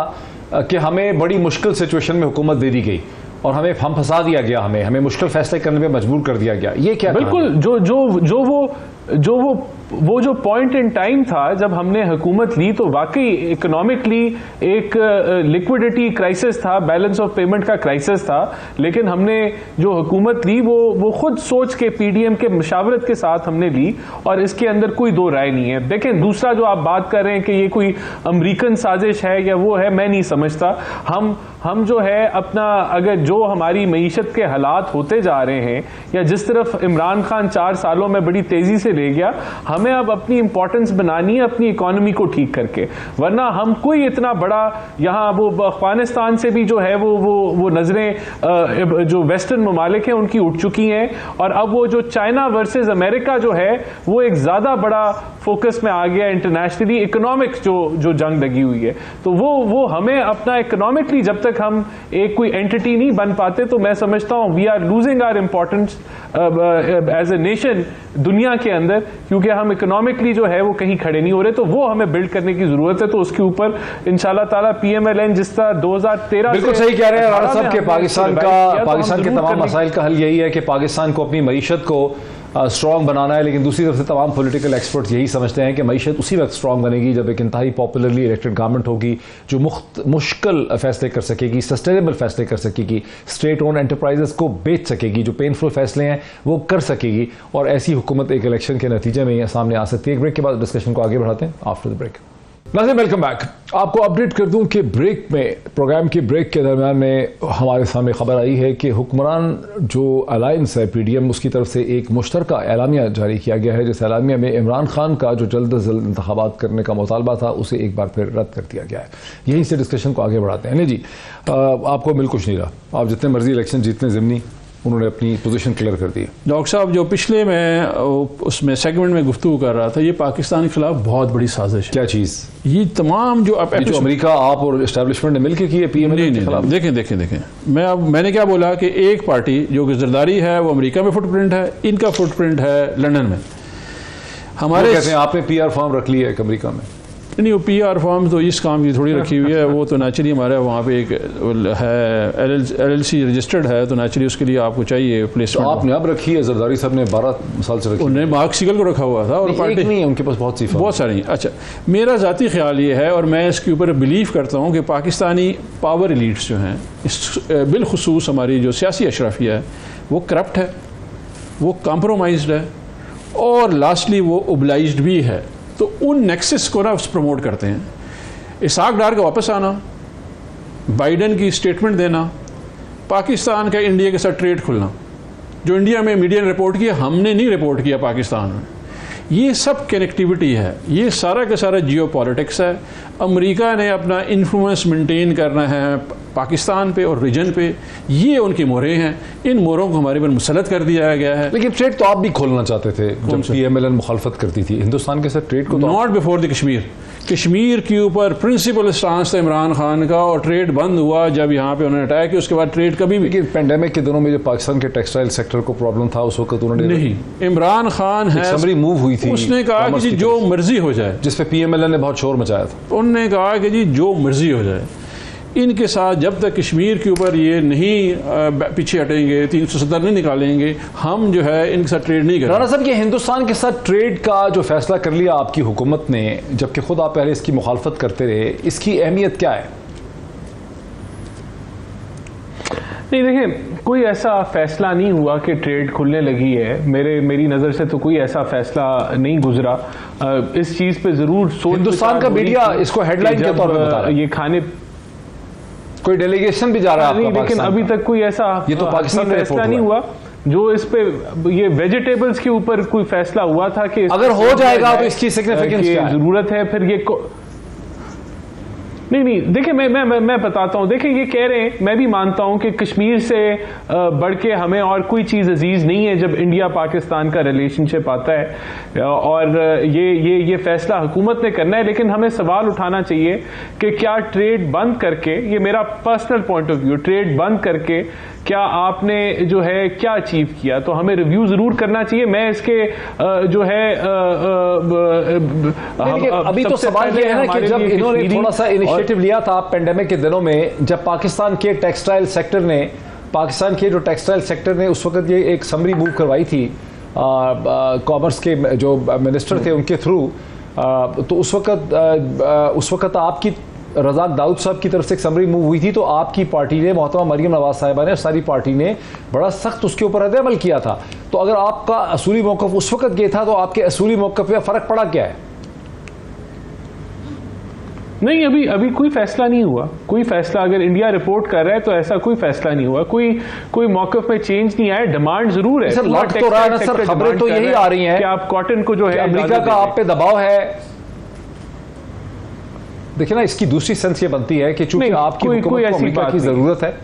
कि हमें बड़ी मुश्किल सिचुएशन में हुकूमत दे दी गई और हम फंसा दिया गया, हमें मुश्किल फैसले करने में मजबूर कर दिया गया। ये क्या? बिल्कुल, वो जो पॉइंट इन टाइम था जब हमने हुकूमत ली, तो वाकई इकोनॉमिकली एक लिक्विडिटी क्राइसिस था, बैलेंस ऑफ पेमेंट का क्राइसिस था, लेकिन हमने जो हुकूमत ली वो खुद सोच के PDM के मशावरत के साथ हमने ली और इसके अंदर कोई दो राय नहीं है। देखें, दूसरा जो आप बात कर रहे हैं कि ये कोई अमेरिकन साजिश है या वो है, मैं नहीं समझता। हम जो है अपना, अगर जो हमारी मईशत के हालात होते जा रहे हैं या जिस तरफ इमरान खान 4 सालों में बड़ी तेज़ी से ले गया, हम हमें अब अपनी इंपॉर्टेंस बनानी है अपनी इकोनॉमी को ठीक करके, वरना हम कोई इतना बड़ा यहाँ वो अफगानिस्तान से भी जो है वो नजरें जो वेस्टर्न ममालिक हैं उनकी उठ चुकी हैं, और अब वो जो चाइना वर्सेस अमेरिका जो है वो एक ज़्यादा बड़ा फोकस में आ गया इंटरनेशनली इकोनॉमिक जो जंग लगी हुई है। तो वो हमें अपना इकोनॉमिकली जब तक हम एक कोई एंटिटी नहीं बन पाते तो मैं समझता हूँ we are losing our importance as a nation दुनिया के अंदर, क्योंकि हम इकोनॉमिकली जो है वो कहीं खड़े नहीं हो रहे। तो वो हमें बिल्ड करने की जरूरत है। तो उसके ऊपर इंशाल्लाह ताला PMLN जिस तरह 2013 बिल्कुल सही कह रहे हैं राणा साहब के पाकिस्तान के तमाम मसाइल का हल यही है कि पाकिस्तान को अपनी मईशत को स्ट्रॉन्ग बनाना है, लेकिन दूसरी तरफ से तमाम पॉलिटिकल एक्सपर्ट्स यही समझते हैं कि मईशत उसी वक्त स्ट्रॉन्ग बनेगी जब एक इंतहाई पॉपुलरली इलेक्टेड गवर्नमेंट होगी जो मुश्किल फैसले कर सकेगी, सस्टेनेबल फैसले कर सकेगी, स्टेट ओन एंटरप्राइजेस को बेच सकेगी, जो पेनफुल फैसले हैं वो कर सकेगी, और ऐसी हुकूमत एक इलेक्शन के नतीजे में सामने आ सकती है। एक ब्रेक के बाद डिस्कशन को आगे बढ़ाते हैं आफ्टर द ब्रेक। नाज़रीन वेलकम बैक। आपको अपडेट कर दूं कि ब्रेक में, प्रोग्राम के ब्रेक के दरमियान में हमारे सामने खबर आई है कि हुक्मरान जो अलायंस है PDM उसकी तरफ से एक मुश्तरका एलामिया जारी किया गया है, जिस एलामिया में इमरान खान का जो जल्द अज जल्द इंतखाबात करने का मुतालबा था उसे एक बार फिर रद्द कर दिया गया है। यहीं से डिस्कशन को आगे बढ़ाते हैं। नहीं जी, आपको मिल कुछ नहीं रहा, आप जितने मर्जी इलेक्शन जीतने ज़िमनी, उन्होंने अपनी पोजीशन क्लियर कर दी। डॉक्टर साहब जो पिछले मैं उसमें सेगमेंट में गुफ्तगू कर रहा था, ये पाकिस्तान के खिलाफ बहुत बड़ी साजिश है। क्या चीज़? ये तमाम जो अमेरिका आप और एस्टैब्लिशमेंट ने मिलकर की है PMLN के खिलाफ। देखें मैंने क्या बोला कि एक पार्टी जो कि जरदारी है वो अमेरिका में फुटप्रिंट है, इनका फुटप्रिंट है लंदन में। हमारे कहते हैं आपने PR फॉर्म रख लिया है अमेरिका में। नहीं, वो PR फॉर्म तो इस काम की थोड़ी रखी हुई है, वो तो नेचुरली हमारे वहाँ पे एक है LLC रजिस्टर्ड है, तो नेचुरली उसके लिए आपको चाहिए प्लेसमेंट। तो आपने अब रखी है, जरदारी साहब ने 12 साल से रखी। उन्होंने मार्क सिगल को रखा हुआ था और पार्टी नहीं है उनके पास, बहुत सारी। अच्छा, मेरा ज़ाती ख्याल ये है और मैं इसके ऊपर बिलीव करता हूँ कि पाकिस्तानी पावर एलीट्स जो हैं, बिलखुसूस हमारी जो सियासी अशराफिया है वो करप्ट है, वो कॉम्प्रोमाइज्ड है और लास्टली वो ओबलाइज्ड भी है। तो उन नेक्सस को ना प्रमोट करते हैं। इसाक डार का वापस आना, बाइडन की स्टेटमेंट देना, पाकिस्तान का इंडिया के साथ ट्रेड खुलना, जो इंडिया में मीडिया ने रिपोर्ट किया, हमने नहीं रिपोर्ट किया पाकिस्तान में, ये सब कनेक्टिविटी है, ये सारा का सारा जियो पॉलिटिक्स है। अमेरिका ने अपना इन्फ्लुएंस मेंटेन करना है पाकिस्तान पे और रीजन पे, ये उनकी मोहरें हैं, इन मोहरों को हमारे पर मुसलत कर दिया गया है। लेकिन ट्रेड तो आप भी खोलना चाहते थे जब PMLN मुखालफत करती थी हिंदुस्तान के साथ ट्रेड को। नॉट बिफोर द कश्मीर के ऊपर प्रिंसिपल स्टांस था इमरान खान का, और ट्रेड बंद हुआ जब यहाँ पे उन्होंने अटैक किया, उसके बाद ट्रेड कभी भी। पेंडेमिक के दिनों में जो पाकिस्तान के टेक्सटाइल सेक्टर को प्रॉब्लम था उस वक्त उन्होंने नहीं, इमरान खान है समरी मूव हुई थी, उसने कहा कि जी जो मर्जी हो जाए, जिसपे PMLN ने बहुत शोर मचाया था। उन्होंने कहा कि जी जो मर्जी हो जाए, इनके साथ जब तक कश्मीर के ऊपर ये नहीं पीछे हटेंगे, 370 नहीं निकालेंगे, हम जो है इनके साथ ट्रेड नहीं करेंगे। राणा साहब, ये हिंदुस्तान के साथ ट्रेड का जो फैसला कर लिया आपकी हुकूमत ने, जबकि खुद आप पहले इसकी मुखालफत करते रहे, इसकी अहमियत क्या है? नहीं, देखें, कोई ऐसा फैसला नहीं हुआ कि ट्रेड खुलने लगी है। मेरी नज़र से तो कोई ऐसा फैसला नहीं गुजरा। इस चीज़ पे ज़रूर सोच, हिंदुस्तान का मीडिया इसको हेडलाइन के तौर पर बता रहा है। ये खाने कोई डेलीगेशन भी जा रहा है नहीं, लेकिन अभी तक कोई ऐसा ये तो पाकिस्तान में फैसला नहीं हुआ जो इस पे ये वेजिटेबल्स के ऊपर कोई फैसला हुआ था कि अगर हो जाएगा तो इसकी सिग्निफिकेंस क्या है? जरूरत है फिर ये नहीं, देखिए मैं बताता हूँ। देखिए, ये कह रहे हैं, मैं भी मानता हूँ कि कश्मीर से बढ़ के हमें और कोई चीज़ अजीज़ नहीं है जब इंडिया पाकिस्तान का रिलेशनशिप आता है, और ये फैसला हुकूमत ने करना है। लेकिन हमें सवाल उठाना चाहिए कि क्या ट्रेड बंद करके, ये मेरा personal point of view, trade बंद करके क्या आपने जो है क्या अचीव किया? तो हमें रिव्यू ज़रूर करना चाहिए। मैं इसके जो है अभी तो सवाल ये है ना कि जब इन्होंने थोड़ा सा इनिशिएटिव लिया था पेंडेमिक के दिनों में, जब पाकिस्तान के टेक्सटाइल सेक्टर ने उस वक्त ये एक समरी मूव करवाई थी कॉमर्स के जो मिनिस्टर थे उनके थ्रू, तो उस वक्त आपकी रज़ाक दाऊद साहब की तरफ से एक समरी मूव हुई थी, तो आपकी पार्टी ने, मोहतरमा मरियम नवाज साहिबा ने और सारी पार्टी ने बड़ा सख्त उसके ऊपर रद्द-ए-अमल किया था। तो अगर आपका असूली मौक़िफ़ उस वक्त ये था, तो आपके असूली मौक़िफ़ पे फ़र्क पड़ा क्या है? नहीं, अभी कोई फैसला नहीं हुआ। कोई फैसला अगर इंडिया रिपोर्ट कर रहा है तो ऐसा कोई फैसला नहीं हुआ, कोई मौक़िफ़ में चेंज नहीं आया। डिमांड जरूर है सर, लग तो रहा है ना सर, खबरें तो यही आ रही हैं कि आप कॉटन को जो है अमेरिका का आप पे दबाव है। देखिए ना, इसकी दूसरी सेंस ये बनती है कि चूंकि आपकी हुकूमत को अमेरिका की जरूरत है,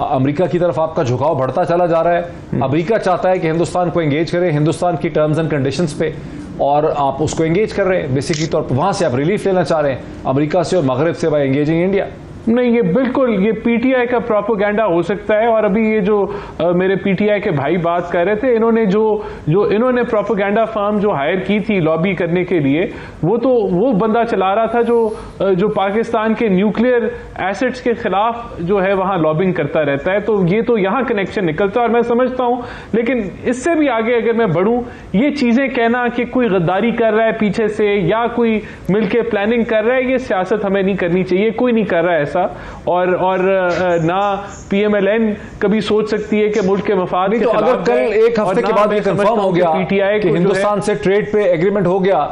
अमेरिका की तरफ आपका झुकाव बढ़ता चला जा रहा है। अमेरिका चाहता है कि हिंदुस्तान को एंगेज करे हिंदुस्तान की टर्म्स एंड कंडीशंस पे, और आप उसको एंगेज कर रहे हैं बेसिकली तौर पर। वहां से आप रिलीफ लेना चाह रहे हैं अमेरिका से और मगरब से बाय एंगेजिंग इंडिया। नहीं, ये बिल्कुल ये पीटीआई का प्रोपेगेंडा हो सकता है। और अभी ये जो मेरे पीटीआई के भाई बात कर रहे थे, इन्होंने प्रोपेगेंडा फर्म जो हायर की थी लॉबी करने के लिए, वो बंदा चला रहा था जो पाकिस्तान के न्यूक्लियर एसेट्स के खिलाफ जो है वहां लॉबिंग करता रहता है। तो ये तो यहाँ कनेक्शन निकलता है और मैं समझता हूँ। लेकिन इससे भी आगे अगर मैं बढ़ूँ, ये चीजें कहना कि कोई गद्दारी कर रहा है पीछे से या कोई मिलके प्लानिंग कर रहा है, ये सियासत हमें नहीं करनी चाहिए। कोई नहीं कर रहा है ऐसा। और ना पीएमएलएन कभी सोच सकती है कि मुल्क के मफाद के खिलाफ। तो अगर कल एक हफ्ते के बाद ये कंफर्म हो गया कि हिंदुस्तान से ट्रेड पे एग्रीमेंट हो गया,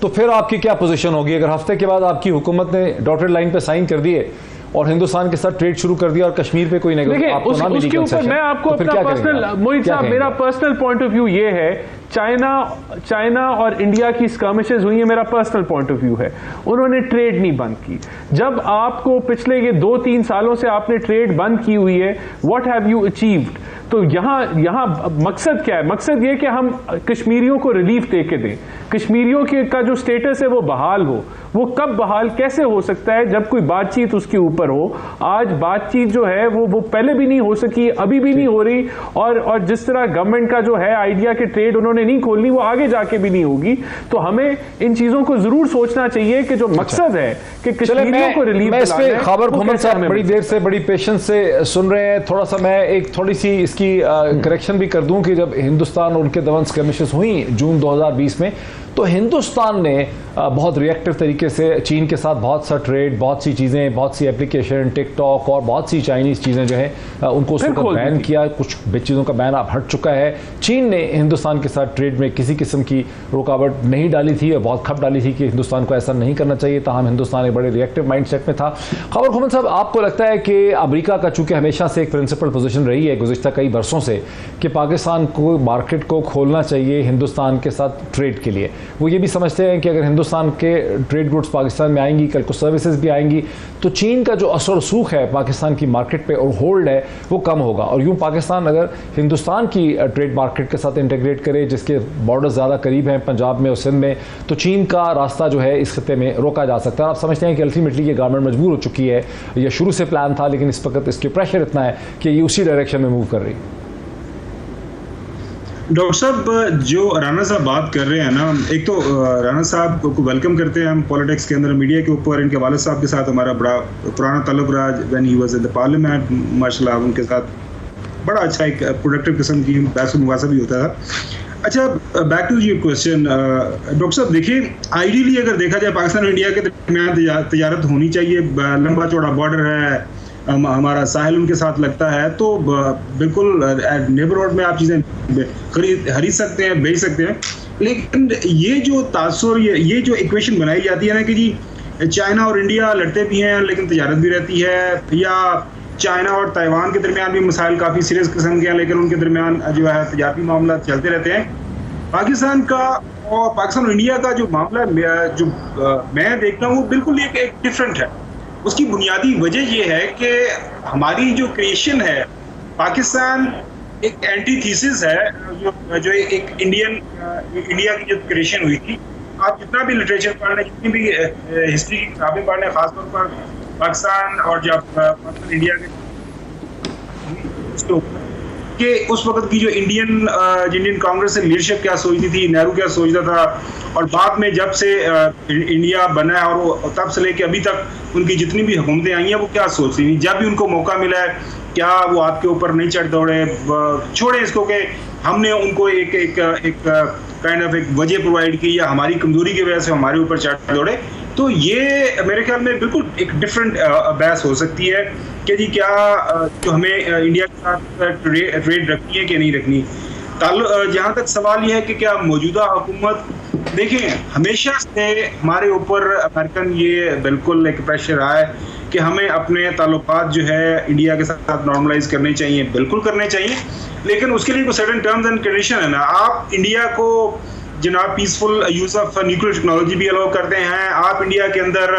तो फिर आपकी क्या पोजीशन होगी? अगर हफ्ते के बाद आपकी हुकूमत ने डॉटेड लाइन पे साइन कर दिए और हिंदुस्तान के साथ ट्रेड शुरू कर दिया और कश्मीर पे कोई उसके ऊपर मैं आपको अपना पर्सनल, मोहित साहब, मेरा पर्सनल पॉइंट ऑफ व्यू ये है, चाइना और इंडिया की स्कर्मिशेस हुई है, मेरा पर्सनल पॉइंट ऑफ व्यू है। उन्होंने ट्रेड नहीं बंद की। जब आपको पिछले ये 2-3 सालों से आपने ट्रेड बंद की हुई है, व्हाट हैव यू अचीव्ड? तो यहाँ मकसद क्या है? मकसद ये कि हम कश्मीरियों को रिलीफ दे के दें, कश्मीरियों का जो स्टेटस है वो बहाल हो। वो कब बहाल कैसे हो सकता है? जब कोई बातचीत उसके ऊपर हो। आज बातचीत जो है वो पहले भी नहीं हो सकी, अभी भी नहीं हो रही। और जिस तरह गवर्नमेंट का जो है आइडिया कि ट्रेड उन्होंने नहीं खोलनी, वो आगे जाके भी नहीं होगी। तो हमें इन चीजों को जरूर सोचना चाहिए कि जो मकसद है कि कश्मीरियों को रिलीफ दिलाना है। खबर घुमन साहब बड़ी देर से बड़ी पेशेंस से सुन रहे हैं। थोड़ा सा मैं एक थोड़ी सी इसकी करेक्शन भी कर दूं कि जब हिंदुस्तान और उनके दमन स्कर्मिशेस हुई जून 2020 में, तो हिंदुस्तान ने बहुत रिएक्टिव तरीके से चीन के साथ बहुत सा ट्रेड, बहुत सी चीज़ें, बहुत सी एप्लीकेशन, टिकटॉक और बहुत सी चाइनीज़ चीज़ें जो हैं उनको उस वक्त बैन किया। कुछ चीज़ों का बैन अब हट चुका है। चीन ने हिंदुस्तान के साथ ट्रेड में किसी किस्म की रुकावट नहीं डाली थी और बहुत खप डाली थी कि हिंदुस्तान को ऐसा नहीं करना चाहिए। ताहम हिंदुस्तान एक बड़े रिएक्टिव माइंडसेट में था। खबर घुमन साहब, आपको लगता है कि अमेरिका का चूँकि हमेशा से एक प्रिंसिपल पोजीशन रही है गुज़िश्ता कई वर्षों से कि पाकिस्तान को मार्केट को खोलना चाहिए हिंदुस्तान के साथ ट्रेड के लिए, वो ये भी समझते हैं कि अगर हिंदुस्तान के ट्रेड गुड्स पाकिस्तान में आएंगी, कल को सर्विसेज भी आएंगी, तो चीन का जो असर सूख है पाकिस्तान की मार्केट पे और होल्ड है वो कम होगा। और यूँ पाकिस्तान अगर हिंदुस्तान की ट्रेड मार्केट के साथ इंटीग्रेट करे, जिसके बॉर्डर ज़्यादा करीब हैं पंजाब में और सिंध में, तो चीन का रास्ता जो है इस खत्ते में रोका जा सकता है। आप समझते हैं कि अल्टीमेटली ये गवर्नमेंट मजबूर हो चुकी है, यह शुरू से प्लान था लेकिन इस वक्त इसके प्रेशर इतना है कि ये उसी डायरेक्शन में मूव कर रही है। डॉक्टर साहब, जो राना साहब बात कर रहे हैं ना, एक तो राना साहब को वेलकम करते हैं हम पॉलिटिक्स के अंदर, मीडिया के ऊपर। इनके वालिद साहब के साथ हमारा बड़ा पुराना ताल्लुक रहा when he was in the parliament. माशाल्लाह उनके साथ बड़ा अच्छा एक प्रोडक्टिव किस्म की बहस मुबासा भी होता था। अच्छा, back to your question doctor sahab, देखिए आइडियली अगर देखा जाए पाकिस्तान और इंडिया के दरमियान तजारत होनी चाहिए। लंबा चौड़ा बॉर्डर है, हमारा साहिल उनके साथ लगता है, तो बिल्कुल नेबरहुड में आप चीज़ें खरीद सकते हैं, बेच सकते हैं। लेकिन ये जो तासुर, ये जो इक्वेशन बनाई जाती है ना कि जी चाइना और इंडिया लड़ते भी हैं लेकिन तजारत भी रहती है, या चाइना और ताइवान के दरमियान भी मसाइल काफ़ी सीरियस किस्म के हैं लेकिन उनके दरमियान जो है तजारती मामला चलते रहते हैं। पाकिस्तान और इंडिया का जो मामला जो मैं देखता हूँ वो बिल्कुल एक डिफरेंट है। उसकी बुनियादी वजह यह है कि हमारी जो क्रिएशन है, पाकिस्तान एक एंटीथीसिस है जो एक इंडिया की जो क्रिएशन हुई थी। आप जितना भी लिटरेचर पढ़ लें, जितनी भी हिस्ट्री की किताबें पढ़ लें, खासतौर पर पाकिस्तान और जब इंडिया के उस वक्त की जो इंडियन कांग्रेस से लीडरशिप क्या सोचती थी, नेहरू क्या सोचता था, और बाद में जब से इंडिया बना है और वो तब से लेके अभी तक उनकी जितनी भी हुकूमतें आई हैं वो क्या सोचती थी। जब भी उनको मौका मिला है, क्या वो आपके ऊपर नहीं चढ़ दौड़े? छोड़े इसको कि हमने उनको एक काइंड ऑफ एक वजह प्रोवाइड की या हमारी कमजोरी की वजह से हमारे ऊपर चढ़ दौड़े। तो ये मेरे ख्याल में बिल्कुल एक डिफरेंट बहस हो सकती है कि जी क्या जो हमें इंडिया के साथ ट्रेड रखनी है कि नहीं रखनी। जहाँ तक सवाल यह है कि क्या मौजूदा हुकूमत देखिए, हमेशा से हमारे ऊपर अमेरिकन ये बिल्कुल एक प्रेशर रहा है कि हमें अपने ताल्लुकात जो है इंडिया के साथ नॉर्मलाइज करने चाहिए, बिल्कुल करने चाहिए, लेकिन उसके लिए कुछ सर्टेन टर्म्स एंड कंडीशन है ना। आप इंडिया को जनाब peaceful use of nuclear technology भी अलाउ करते हैं, आप इंडिया के अंदर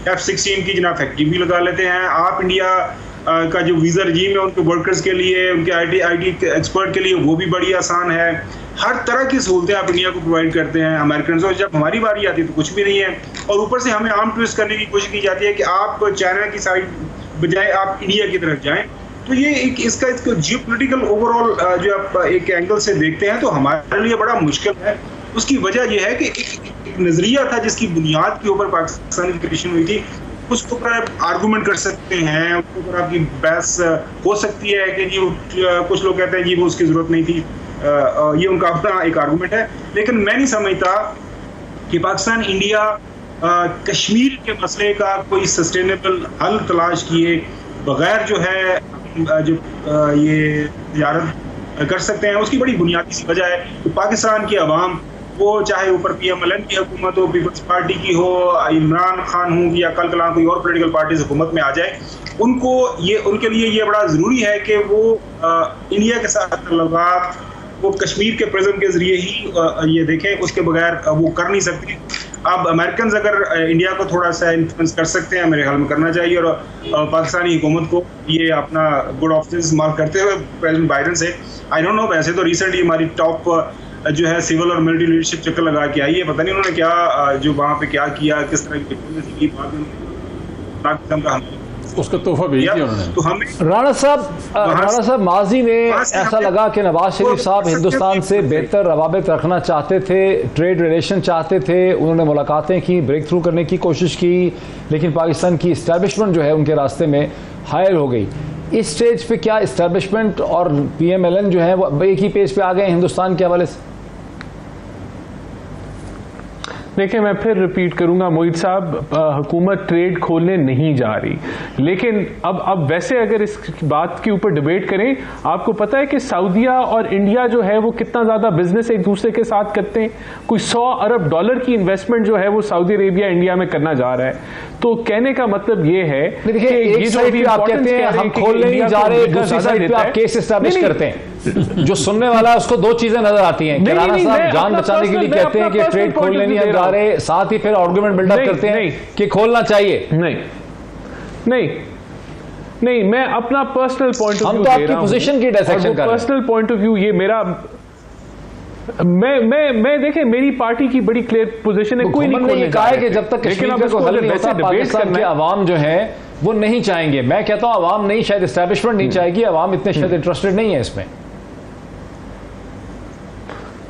F-16 की जनाब फैक्ट्री भी लगा लेते हैं, आप इंडिया का जो वीज़ा रजीम है उनके वर्कर्स के लिए, उनके आईटी एक्सपर्ट के लिए वो भी बड़ी आसान है। हर तरह की सहूलतें आप इंडिया को प्रोवाइड करते हैं अमेरिकन से। जब हमारी बारी आती है तो कुछ भी नहीं है, और ऊपर से हमें आर्म ट्विस्ट करने की कोशिश की जाती है कि आप चाइना की साइड बजाय आप इंडिया की तरफ जाएं। तो ये एक इसका जियोपॉलिटिकल ओवरऑल जो आप एक एंगल से देखते हैं तो हमारे लिए बड़ा मुश्किल है। उसकी वजह यह है कि एक नजरिया था जिसकी बुनियाद के ऊपर पाकिस्तान की क्रिएशन हुई थी, उसके ऊपर आप आर्गूमेंट कर सकते हैं, उसके ऊपर आपकी बहस हो सकती है कि जी कुछ लोग कहते हैं जी वो उसकी जरूरत नहीं थी, ये उनका अपना एक आर्गूमेंट है। लेकिन मैं नहीं समझता कि पाकिस्तान इंडिया कश्मीर के मसले का कोई सस्टेनेबल हल तलाश किए बगैर जो है जो ये तजारत कर सकते हैं। उसकी बड़ी बुनियादी सी वजह है कि पाकिस्तान की आवाम, वो चाहे ऊपर PMLN की हुकूमत हो, पीपल्स पार्टी की हो, इमरान खान हो या कल कला कोई और पॉलिटिकल पार्टी हुकूमत में आ जाए, उनको ये उनके लिए ये बड़ा ज़रूरी है कि वो इंडिया के साथ तल्लुकात वो कश्मीर के प्रिज्म के ज़रिए ही ये देखें, उसके बगैर वो कर नहीं सकती। अब अमेरिकन अगर इंडिया को थोड़ा सा इन्फ्लुएंस कर सकते हैं, मेरे ख्याल में करना चाहिए, और पाकिस्तानी हुकूमत को ये अपना गुड ऑफिस मार्क करते हुए प्रेसिडेंट बाइडन से, आई डोंट नो, वैसे तो रिसेंटली हमारी टॉप जो है सिविल और मिलिट्री लीडरशिप चक्कर लगा के आई है, पता नहीं उन्होंने क्या जो वहाँ पे क्या किया, किस तरह की डिप्लोमेसी की, पाकिस्तान का उसका तोहफा भेज दिया उन्होंने। तो हमें राणा साहब माजी में ऐसा लगा कि नवाज शरीफ साहब हिंदुस्तान से बेहतर रवाबित रखना चाहते थे, ट्रेड रिलेशन चाहते थे, उन्होंने मुलाकातें की, ब्रेक थ्रू करने की कोशिश की, लेकिन पाकिस्तान की इस्टेब्लिशमेंट जो है उनके रास्ते में हायल हो गई। इस स्टेज पे क्या इस्टेब्लिशमेंट और PMLN जो है वो एक ही पेज पे आ गए हिंदुस्तान के हवाले से? देखिए, मैं फिर रिपीट करूंगा मोहित साहब, हुकूमत ट्रेड खोलने नहीं जा रही, लेकिन अब वैसे अगर इस बात के ऊपर डिबेट करें, आपको पता है कि सऊदीया और इंडिया जो है वो कितना ज़्यादा बिजनेस एक दूसरे के साथ करते हैं। कोई $100 अरब की इन्वेस्टमेंट जो है वो सऊदी अरेबिया इंडिया में करना जा रहा है। तो कहने का मतलब ये है कि ये जो भी आप कहते हैं हम खोलने नहीं जा रहे, दूसरी साइड पे आप केस एस्टैब्लिश करते हैं। जो सुनने वाला है उसको दो चीजें नजर आती हैं कि राणा साहब जान बचाने के लिए कहते हैं कि ट्रेड खोलने नहीं हम जा रहे, साथ ही फिर आर्गुमेंट बिल्डअप करते हैं कि खोलना चाहिए। नहीं, मैं अपना पर्सनल पॉइंट ऑफ व्यू हम तो आपकी पोजीशन की डिसेक्शन कर रहे हैं। पर्सनल पॉइंट ऑफ व्यू ये मेरा, मैं देखें मेरी पार्टी की बड़ी क्लियर पोजीशन है, कोई नहीं खोलने कहा है कि जब तक कश्मीर का कोई हल नहीं होता पाकिस्तान की आवाम जो है वो नहीं चाहेंगे। मैं कहता हूं आवाम नहीं, शायद एस्टैब्लिशमेंट नहीं चाहेगी, आवाम इतने शायद इंटरेस्टेड नहीं है इसमें।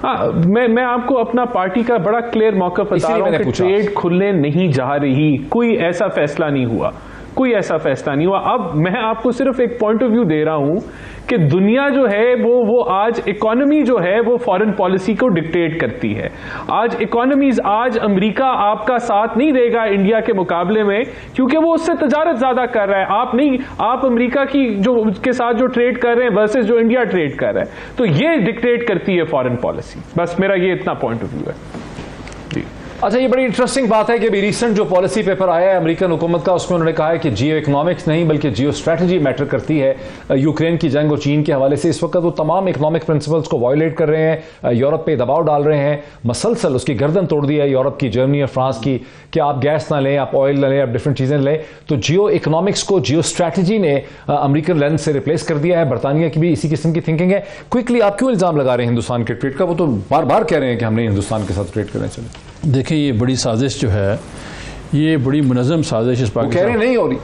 हाँ, मैं आपको अपना पार्टी का बड़ा क्लियर मौका बता रहा हूं कि ट्रेड खुलने नहीं जा रही, कोई ऐसा फैसला नहीं हुआ, कोई ऐसा फैसला नहीं हुआ। अब मैं आपको सिर्फ एक पॉइंट ऑफ व्यू दे रहा हूं कि दुनिया जो है वो आज इकोनॉमी जो है वो फॉरेन पॉलिसी को डिक्टेट करती है। आज इकोनॉमीज, आज अमेरिका आपका साथ नहीं देगा इंडिया के मुकाबले में, क्योंकि वो उससे तजारत ज्यादा कर रहा है। आप अमेरिका की जो उसके साथ जो ट्रेड कर रहे हैं वर्सेस जो इंडिया ट्रेड कर रहा है, तो ये डिक्टेट करती है फॉरेन पॉलिसी। बस मेरा ये इतना पॉइंट ऑफ व्यू है। अच्छा, ये बड़ी इंटरेस्टिंग बात है कि अभी रिसेंट जो पॉलिसी पेपर आया है अमेरिकन हुकूमत का, उसमें उन्होंने कहा है कि जियो इकोनॉमिक्स नहीं बल्कि जियो स्ट्रैटेजी मैटर करती है। यूक्रेन की जंग और चीन के हवाले से इस वक्त वो तमाम इकोनॉमिक प्रिंसिपल्स को वायोलेट कर रहे हैं, यूरोप पे दबाव डाल रहे हैं, मसलसल उसकी गर्दन तोड़ दिया है यूरोप की, जर्मनी और फ्रांस की, कि आप गैस ना लें, आप ऑयल ना लें, आप डिफरेंट चीज़ें लें। तो जियो इकोनॉमिक्स को जियो स्ट्रैटेजी ने अमेरिकन लेंस से रिप्लेस कर दिया है। बरतानिया की भी इसी किस्म की थिंकिंग है। क्विकली आप क्यों इल्ज़ाम लगा रहे हैं हिंदुस्तान के ट्रेड का? वो तो बार बार कह रहे हैं कि हमने हिंदुस्तान के साथ ट्रेड करने चले। देखिए, ये बड़ी साजिश जो है, ये बड़ी मुनज़्ज़म साजिश इस पाकिस्तान कह रहे नहीं हो रही,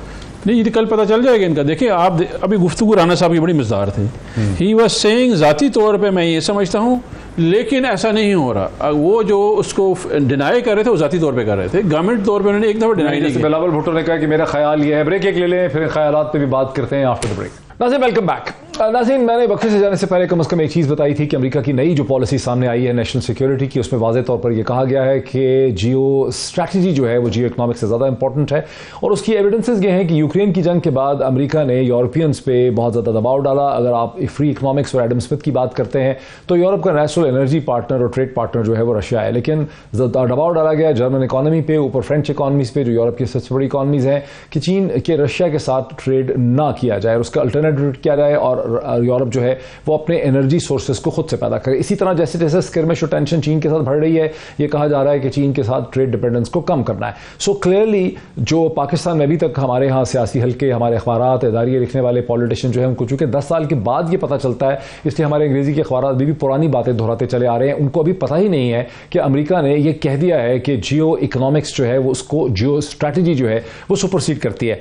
नहीं, ये कल पता चल जाएगा इनका। देखिए, आप अभी गुफ्तगू राणा साहब की बड़ी मज़ेदार थी। ही वाज सेइंग ज़ाती तौर पे मैं ये समझता हूँ, लेकिन ऐसा नहीं हो रहा। वो जो उसको डिनाई कर रहे थे वो ज़ाती तौर पे कर रहे थे, गवर्नमेंट तौर पे उन्होंने एक दफ़ा डिनाई नहीं किया। बिलावल भुट्टो ने कहा कि मेरा ख्याल ये है, ब्रेक एक ले लें, फिर ख्यालात पे भी बात करते हैं आफ्टर द ब्रेक। नाज़रीन वेलकम बैक। नाज़रीन, मैंने वक्फे से जाने से पहले कम से कम एक चीज़ बताई थी कि अमेरिका की नई जो पॉलिसी सामने आई है नेशनल सिक्योरिटी की, उसमें वाज़े तौर पर यह कहा गया है कि जियो स्ट्रैटेजी जो है वो जियो इकनॉमिक्स से ज़्यादा इंपॉर्टेंट है। और उसकी एविडेंसेस ये हैं कि यूक्रेन की जंग के बाद अमेरिका ने यूरोपियंस पे बहुत ज़्यादा दबाव डाला। अगर आप फ्री इकनॉमिक्स और एडम स्मिथ की बात करते हैं तो यूरोप का नेशनल एनर्जी पार्टनर और ट्रेड पार्टनर जो है वो रशिया है, लेकिन दबाव डाला गया जर्मन इकॉनमी पे, ऊपर फ्रेंच इकॉनमीज़ पे जो यूरोप की सबसे बड़ी इकॉनमीज़ हैं, कि चीन के रशिया के साथ ट्रेड ना किया जाए, उसका अल्टरनेटिव किया जाए और यूरोप जो है वो अपने एनर्जी सोर्सेज को खुद से पैदा करे। इसी तरह जैसे जैसे स्किर्मिश और टेंशन चीन के साथ बढ़ रही है, ये कहा जा रहा है कि चीन के साथ ट्रेड डिपेंडेंस को कम करना है। सो क्लियरली जो पाकिस्तान में अभी तक हमारे यहाँ सियासी हल्के, हमारे अखबारात, इदारिये लिखने वाले पॉलिटिशियन जो है, उनको चूंकि 10 साल के बाद ये पता चलता है, इसलिए हमारे अंग्रेजी के अखबार अभी भी पुरानी बातें दोहराते चले आ रहे हैं। उनको अभी पता ही नहीं है कि अमेरिका ने यह कह दिया है कि जियो इकोनॉमिक्स जो है वो उसको जियो स्ट्रैटेजी जो है वो सुपरसीड करती है।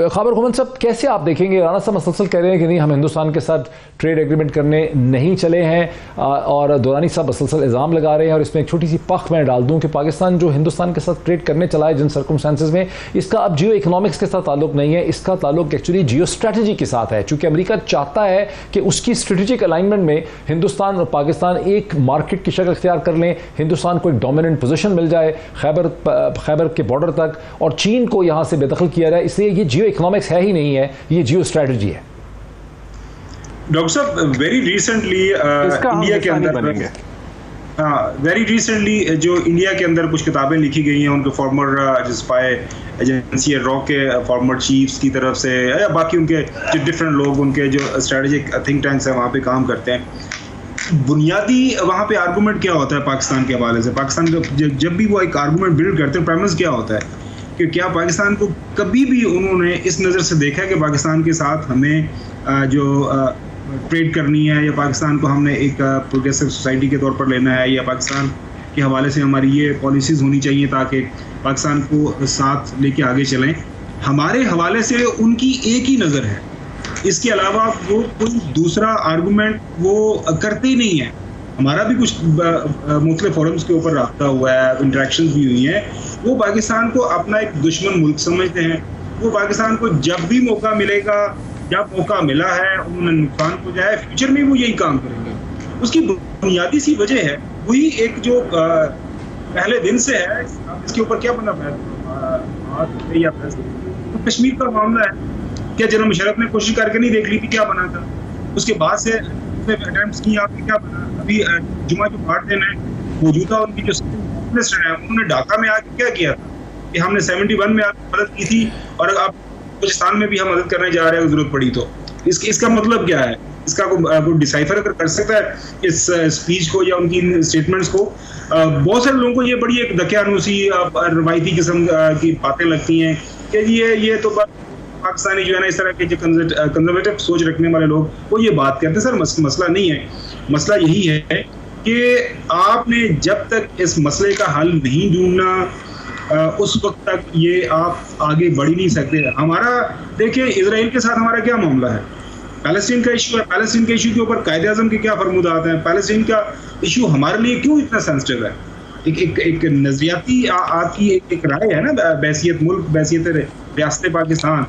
खबर हुमन साहब, कैसे आप देखेंगे? राना साहब मसलसल कह रहे हैं कि नहीं, हम हिंदुस्तान के साथ ट्रेड एग्रीमेंट करने नहीं चले हैं, और दुरानी साहब मसलसल इल्ज़ाम लगा रहे हैं। और इसमें एक छोटी सी पख मैं डाल दूं कि पाकिस्तान जो हिंदुस्तान के साथ ट्रेड करने चला है जिन सर्कमस्टांसेस में, इसका अब जियो इकोनॉमिक्स के साथ ताल्लुक नहीं है, इसका ताल्लुक एक्चुअली जियो स्ट्रैटेजी के साथ है। चूंकि अमेरिका चाहता है कि उसकी स्ट्रेटेजिक अलाइनमेंट में हिंदुस्तान और पाकिस्तान एक मार्केट की शक्ल इख्तियार कर लें, हिंदुस्तान को एक डोमिनेंट पोजीशन मिल जाए खैबर के बॉर्डर तक, और चीन को यहां से बेदखल किया जाए। इसलिए ये जियो इकोनॉमिक्स है ही नहीं है, ये जियो स्ट्रैटेजी है। डॉक्टर साहब, वेरी रिसेंटली इंडिया के अंदर वेरी रिसेंटली जो इंडिया के अंदर कुछ किताबें लिखी गई हैं उनके फॉर्मर स्पाई एजेंसी रॉ के फॉर्मर चीफ्स की तरफ से, या बाकी उनके जो डिफरेंट लोग, उनके जो स्ट्रेटेजिक थिंक टैंक्स हैं वहाँ पे काम करते हैं। बुनियादी वहाँ पे आर्गूमेंट क्या होता है पाकिस्तान के हवाले से? पाकिस्तान का जब भी वो एक आर्गूमेंट बिल्ड करते हैं, प्रेमिस क्या होता है कि क्या पाकिस्तान को कभी भी उन्होंने इस नज़र से देखा है कि पाकिस्तान के साथ हमें जो ट्रेड करनी है, या पाकिस्तान को हमने एक प्रोग्रेसिव सोसाइटी के तौर पर लेना है, या पाकिस्तान के हवाले से हमारी ये पॉलिसीज़ होनी चाहिए ताकि पाकिस्तान को साथ लेके आगे चलें? हमारे हवाले से उनकी एक ही नज़र है, इसके अलावा वो कोई दूसरा आर्गूमेंट वो करते ही नहीं है। हमारा भी कुछ मुख्तलिफ फोरम्स के ऊपर रब्ता हुआ है, इंटरेक्शंस भी हुई हैं। वो पाकिस्तान को अपना एक दुश्मन मुल्क समझते हैं। वो पाकिस्तान को जब भी मौका मिलेगा, जब मौका मिला है, उन्होंने नुकसान पहुंचाया है, फ्यूचर में वो यही काम करेंगे। उसकी बुनियादी सी वजह है वही एक जो पहले दिन से है, इसके ऊपर क्या बना या तो कश्मीर का मामला है। क्या जनरल मुशर्रफ ने कोशिश करके नहीं देख ली थी क्या बना था? उसके बाद से अटेम्प्ट्स की आपने क्या बना? अभी जुमा जो 8 दिन है, मौजूदा उनकी जो मिनिस्टर है उन्होंने ढाका में आके क्या किया था कि हमने 71 में आपकी मदद की थी और अब बलूचिस्तान में भी हम मदद करने जा रहे हैं जरूरत पड़ी तो। इसका मतलब क्या है? इसका कोई डिसाइफर अगर कर सकता है इस स्पीच को या उनकी स्टेटमेंट्स को? बहुत सारे लोगों को ये बड़ी एक दकियानूसी रवायती किस्म की बातें लगती हैं कि ये तो पाकिस्तानी जो है ना, इस तरह के जो कंजर्वेटिव सोच रखने वाले लोग वो ये बात करते हैं। सर मसला नहीं है, मसला यही है कि आपने जब तक इस मसले का हल नहीं ढूंढना उस वक्त तक ये आप आगे बढ़ ही नहीं सकते। हमारा देखिए इजराइल के साथ हमारा क्या मामला है? पैलेस्टीन का इशू है। पैलेस्टीन के इशू के ऊपर कायदे आज़म के क्या फरमूदात हैं? पैलेस्टीन का इशू हमारे लिए क्यों इतना सेंसिटिव है? एक नजरियाती आपकी एक राय है ना, बैसियत मुल्क, बैसियत रियासत पाकिस्तान,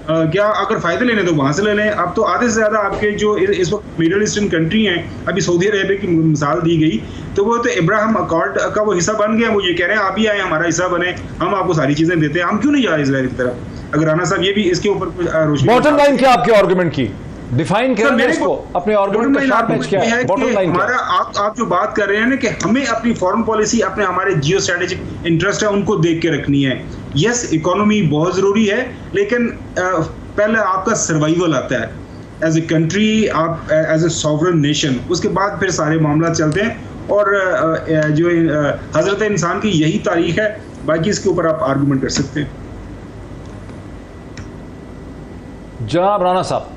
क्या अगर फायदे लेने तो वहां से ले लें। अब तो आधे से ज्यादा आपके जो इस वक्त मिडल ईस्टर्न कंट्री हैं, अभी सऊदी अरेबिया की मिसाल दी गई, तो वो तो इब्राहिम अकॉर्ड का वो हिस्सा बन गया। वो ये कह रहे हैं आप ही आए, हमारा हिस्सा बने, हम आपको सारी चीजें देते हैं, हम क्यों नहीं जा रहे इजराइल की तरफ? अगर राना साहब ये भी इसके ऊपर रोशनी। बॉटम लाइन क्या आपके आर्गुमेंट की? डिफाइन करें इसको, अपने आर्गुमेंट का शार्प एज क्या है? बॉटम लाइन हमारा आप जो बात कर रहे हैं ना कि हमें अपनी फॉरेन पॉलिसी, अपने हमारे जियो स्ट्रेटेजिक इंटरेस्ट है उनको देख के रखनी है। यस, इकोनॉमी बहुत जरूरी है, लेकिन पहले आपका सर्वाइवल आता है एज ए कंट्री, आप एज ए सॉवरन नेशन, उसके बाद फिर सारे मामला चलते हैं। और जो हजरत इंसान की यही तारीख है, बाकी इसके ऊपर आप आर्गुमेंट कर सकते हैं। जनाब राना साहब,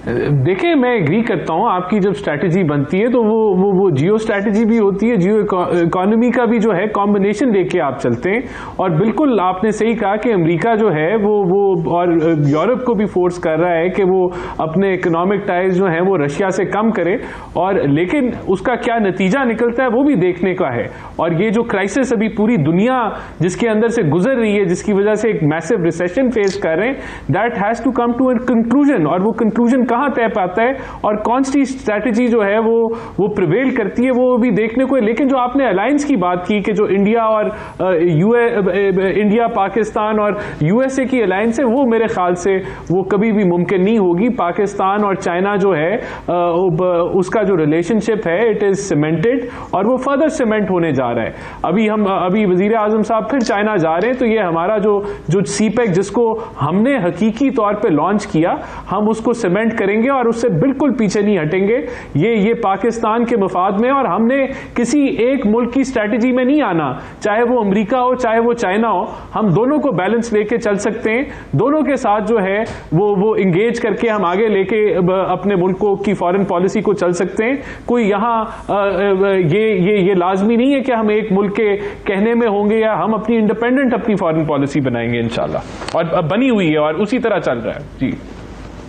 देखिए, मैं एग्री करता हूं, आपकी जब स्ट्रैटेजी बनती है तो वो जियो स्ट्रैटेजी भी होती है, जियो इकोनॉमी का भी जो है कॉम्बिनेशन लेके आप चलते हैं। और बिल्कुल आपने सही कहा कि अमेरिका जो है वो और यूरोप को भी फोर्स कर रहा है कि वो अपने इकोनॉमिक टाइज जो है वो रशिया से कम करे, और लेकिन उसका क्या नतीजा निकलता है वो भी देखने का है। और ये जो क्राइसिस अभी पूरी दुनिया जिसके अंदर से गुजर रही है, जिसकी वजह से एक मैसिव रिसेशन फेस कर रहे हैं, that has to come to a conclusion. और वो कंक्लूजन कहां तय पाता है और कौन सी स्ट्रैटेजी जो है वो प्रिवेल करती है, वो भी देखने को है। लेकिन जो आपने अलायंस की बात की कि जो इंडिया और इंडिया, पाकिस्तान और यूएसए की अलायंस है, वो मेरे ख्याल से वो कभी भी मुमकिन नहीं होगी। पाकिस्तान और चाइना जो है उसका जो रिलेशनशिप है इट इज सीमेंटेड और वो फर्दर सीमेंट होने जा रहा है। अभी वजीर आजम साहब फिर चाइना जा रहे हैं, तो ये हमारा जो सीपेक जिसको हमने हकीकी तौर पे लॉन्च किया, हम उसको सीमेंट करेंगे और उससे बिल्कुल पीछे नहीं हटेंगे। ये पाकिस्तान के मफाद में, और हमने किसी एक मुल्क की स्ट्रैटेजी में नहीं आना, चाहे वो अमेरिका हो चाहे वो चाइना हो। हम दोनों को बैलेंस लेके चल सकते हैं, दोनों के साथ जो है वो इंगेज करके हम आगे लेके अपने मुल्कों की फॉरेन पॉलिसी को चल सकते हैं। कोई यहाँ ये लाजमी नहीं है कि हम एक मुल्क के कहने में होंगे या हम अपनी इंडिपेंडेंट अपनी फॉरेन पॉलिसी बनाएंगे इंशाल्लाह, और बनी हुई है और उसी तरह चल रहा है। जी,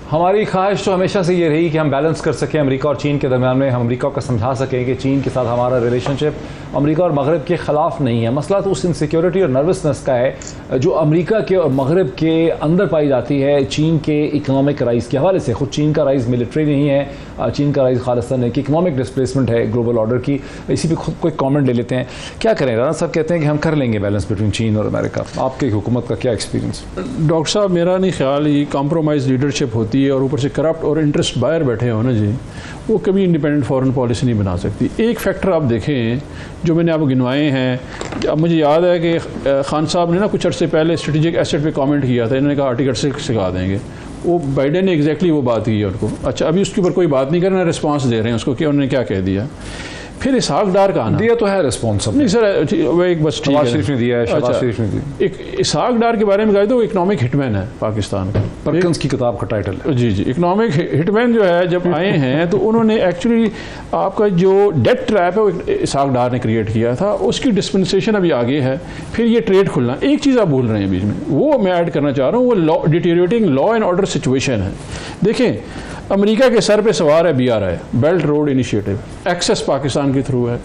हमारी ख्वाहिश तो हमेशा से ये रही कि हम बैलेंस कर सकें अमेरिका और चीन के दरमियान में, हम अमेरिका को समझा सकें कि चीन के साथ हमारा रिलेशनशिप अमेरिका और मगरब के ख़िलाफ़ नहीं है। मसला तो उस इनसिक्योरिटी और नर्वसनेस का है जो अमेरिका के और मगरब के अंदर पाई जाती है चीन के इकनॉमिक राइज़ के हवाले से। ख़ुद चीन का राइज़ मिलिट्री नहीं है, चीन का राइज़ खालिस्तान है कि इकनॉमिक डिस्प्लेसमेंट है ग्लोबल ऑर्डर की। इसी पर खुद कोई कॉमेंट ले लेते हैं, क्या करें? राना साहब कहते हैं कि हम कर लेंगे बैलेंस बिटवीन चीन और अमेरिका। आपके हुकूमत का क्या एक्सपीरियंस? डॉक्टर साहब, मेरा नहीं ख्याल ये कॉम्प्रोमाइज़ लीडरशिप होती है और ऊपर से करप्ट और इंटरेस्ट बायर बैठे हो ना जी, वो कभी इंडिपेंडेंट फॉरेन पॉलिसी नहीं बना सकती। एक फैक्टर आप देखें जो मैंने आपको गिनवाए हैं। अब मुझे याद है कि खान साहब ने ना कुछ अर्से पहले स्ट्रेटेजिक एसेट पे कमेंट किया था, इन्होंने कहा आर्टिकल 6 सिखा देंगे। वो बाइडेन ने एग्जैक्टली वो बात की है उनको। अच्छा, अभी उसके ऊपर कोई बात नहीं कर रहे, रिस्पांस दे रहे हैं उसको कि उन्होंने क्या कह दिया। फिर इसहाक डार का आना दिया तो है रिस्पॉन्स नहीं सर, वो एक बस ठीक है, शरीफ ने दिया है, शहबाज शरीफ ने दिया। एक इसहाक डार के बारे में कहा तो इकोनॉमिक हिटमैन है पाकिस्तान का, परकिंस की किताब का टाइटल है। जी, इकोनॉमिक हिटमैन जो है जब आए हैं तो उन्होंने एक्चुअली आपका जो डेट ट्रैप है वो इसहाक डार ने क्रिएट किया था, उसकी डिस्पेंसेशन अभी आगे है। फिर ये ट्रेड खुलना, एक चीज़ आप भूल रहे हैं बीच में, वो मैं ऐड करना चाह रहा हूँ, वो deteriorating law and order situation है। देखें, अमेरिका के सर पे सवार है BRI, belt road initiative, access Pakistan के थ्रू है।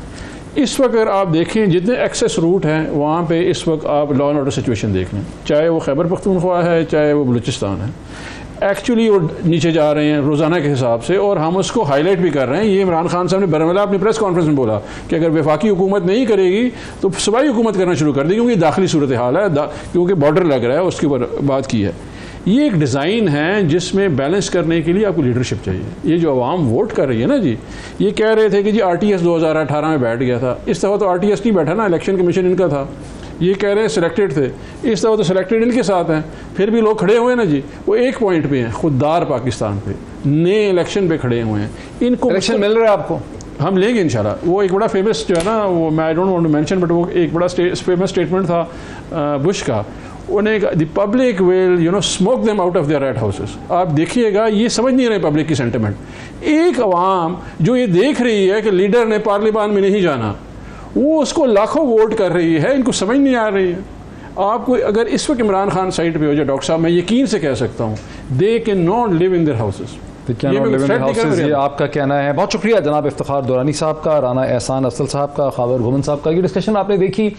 इस वक्त अगर आप देखें जितने एक्सेस रूट हैं वहाँ पे इस वक्त आप लॉ एंड ऑर्डर सिचुएशन देख लें, चाहे वो खैबर पख्तूनख्वा है चाहे वो बलूचिस्तान है, एक्चुअली वो नीचे जा रहे हैं रोज़ाना के हिसाब से, और हम उसको हाईलाइट भी कर रहे हैं। ये इमरान खान साहब ने बरमला अपनी प्रेस कॉन्फ्रेंस में बोला कि अगर वफाकी हुकूमत नहीं करेगी तो सूबाई हुकूमत करना शुरू कर देगी, क्योंकि दाखिली सूरत हाल है, क्योंकि बॉर्डर लग रहा है, उसके ऊपर बात की है। ये एक डिज़ाइन है जिसमें बैलेंस करने के लिए आपको लीडरशिप चाहिए। ये जो अवाम वोट कर रही है ना जी, ये कह रहे थे कि जी RTS 2018 में बैठ गया था, इस दफ़ा तो RTS नहीं बैठा ना, इलेक्शन कमीशन इनका था। ये कह रहे हैं सिलेक्टेड थे, इस दफ़ा तो सिलेक्टेड इनके साथ हैं। फिर भी लोग खड़े हुए हैं ना जी, वो एक पॉइंट पे हैं, खुददार पाकिस्तान पे, नए इलेक्शन पे खड़े हुए हैं। इनको इलेक्शन मिल रहा है आपको, हम लेंगे इंशाल्लाह। वो एक बड़ा फेमस जो है ना, वो मैं I don't want to mention, but वो एक बड़ा फेमस स्टेटमेंट था बुश का। उन्हें the public will smoke them out of their red houses. आप देखिएगा, ये समझ नहीं रहे पब्लिक की सेंटिमेंट। एक अवाम जो ये देख रही है कि लीडर ने पार्लियामान में नहीं जाना, वो उसको लाखों वोट कर रही है, इनको समझ नहीं आ रही है। आपको अगर इस वक्त इमरान खान साइड पे हो जाए डॉक्टर साहब, मैं यकीन से कह सकता हूँ they can not live in their houses. ये आपका कहना है। बहुत शुक्रिया जनाब इफ्तिखार दुरानी साहब का, राना एहसान अफसल साहब का, खावर घुमन साहब का। ये डिस्कशन आपने देखी।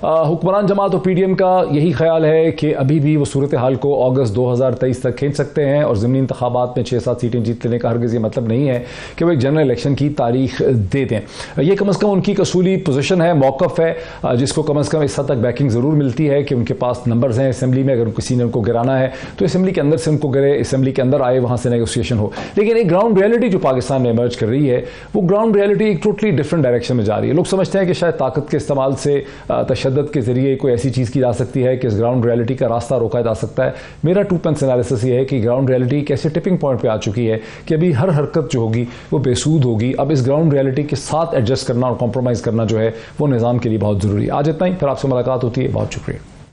हुक्मरान जमात और PDM का यही ख्याल है कि अभी भी वो सूरत हाल को अगस्त 2023 तक खींच सकते हैं और ज़मीनी इंतखाबात में 6-7 सीटें जीत लेने का हरगिज़ ये मतलब नहीं है कि वो एक जनरल इलेक्शन की तारीख दे दें। ये कम अज़ कम उनकी कसूली पोजीशन है, मौक़िफ़ है, जिसको कम अज़ कम इस हद तक बैकिंग ज़रूर मिलती है कि उनके पास नंबर्स हैं असम्बली में। अगर किसी ने उनको गिराना है तो असम्बली के अंदर से उनको गिरे, असम्बली के अंदर आए, वहाँ से नेगोशिएशन हो। लेकिन एक ग्राउंड रियलिटी जो पाकिस्तान में इमर्ज कर रही है, वो ग्राउंड रियलिटी एक टोटली डिफरेंट डायरेक्शन में जा रही है। लोग समझते हैं कि शायद ताकत के इस्तेमाल से, तशद्दुद के ज़रिए कोई ऐसी चीज़ की जा सकती है कि इस ग्राउंड रियलिटी का रास्ता रोका जा सकता है। मेरा 2 पेंस एनालिसिस ये है कि ग्राउंड रियलिटी एक ऐसे टिपिंग पॉइंट पे आ चुकी है कि अभी हर हरकत जो होगी वो बेसूद होगी। अब इस ग्राउंड रियलिटी के साथ एडजस्ट करना और कॉम्प्रोमाइज़ करना जो है वो निज़ाम के लिए बहुत ज़रूरी है। आज इतना ही, फिर आपसे मुलाकात होती है। बहुत शुक्रिया।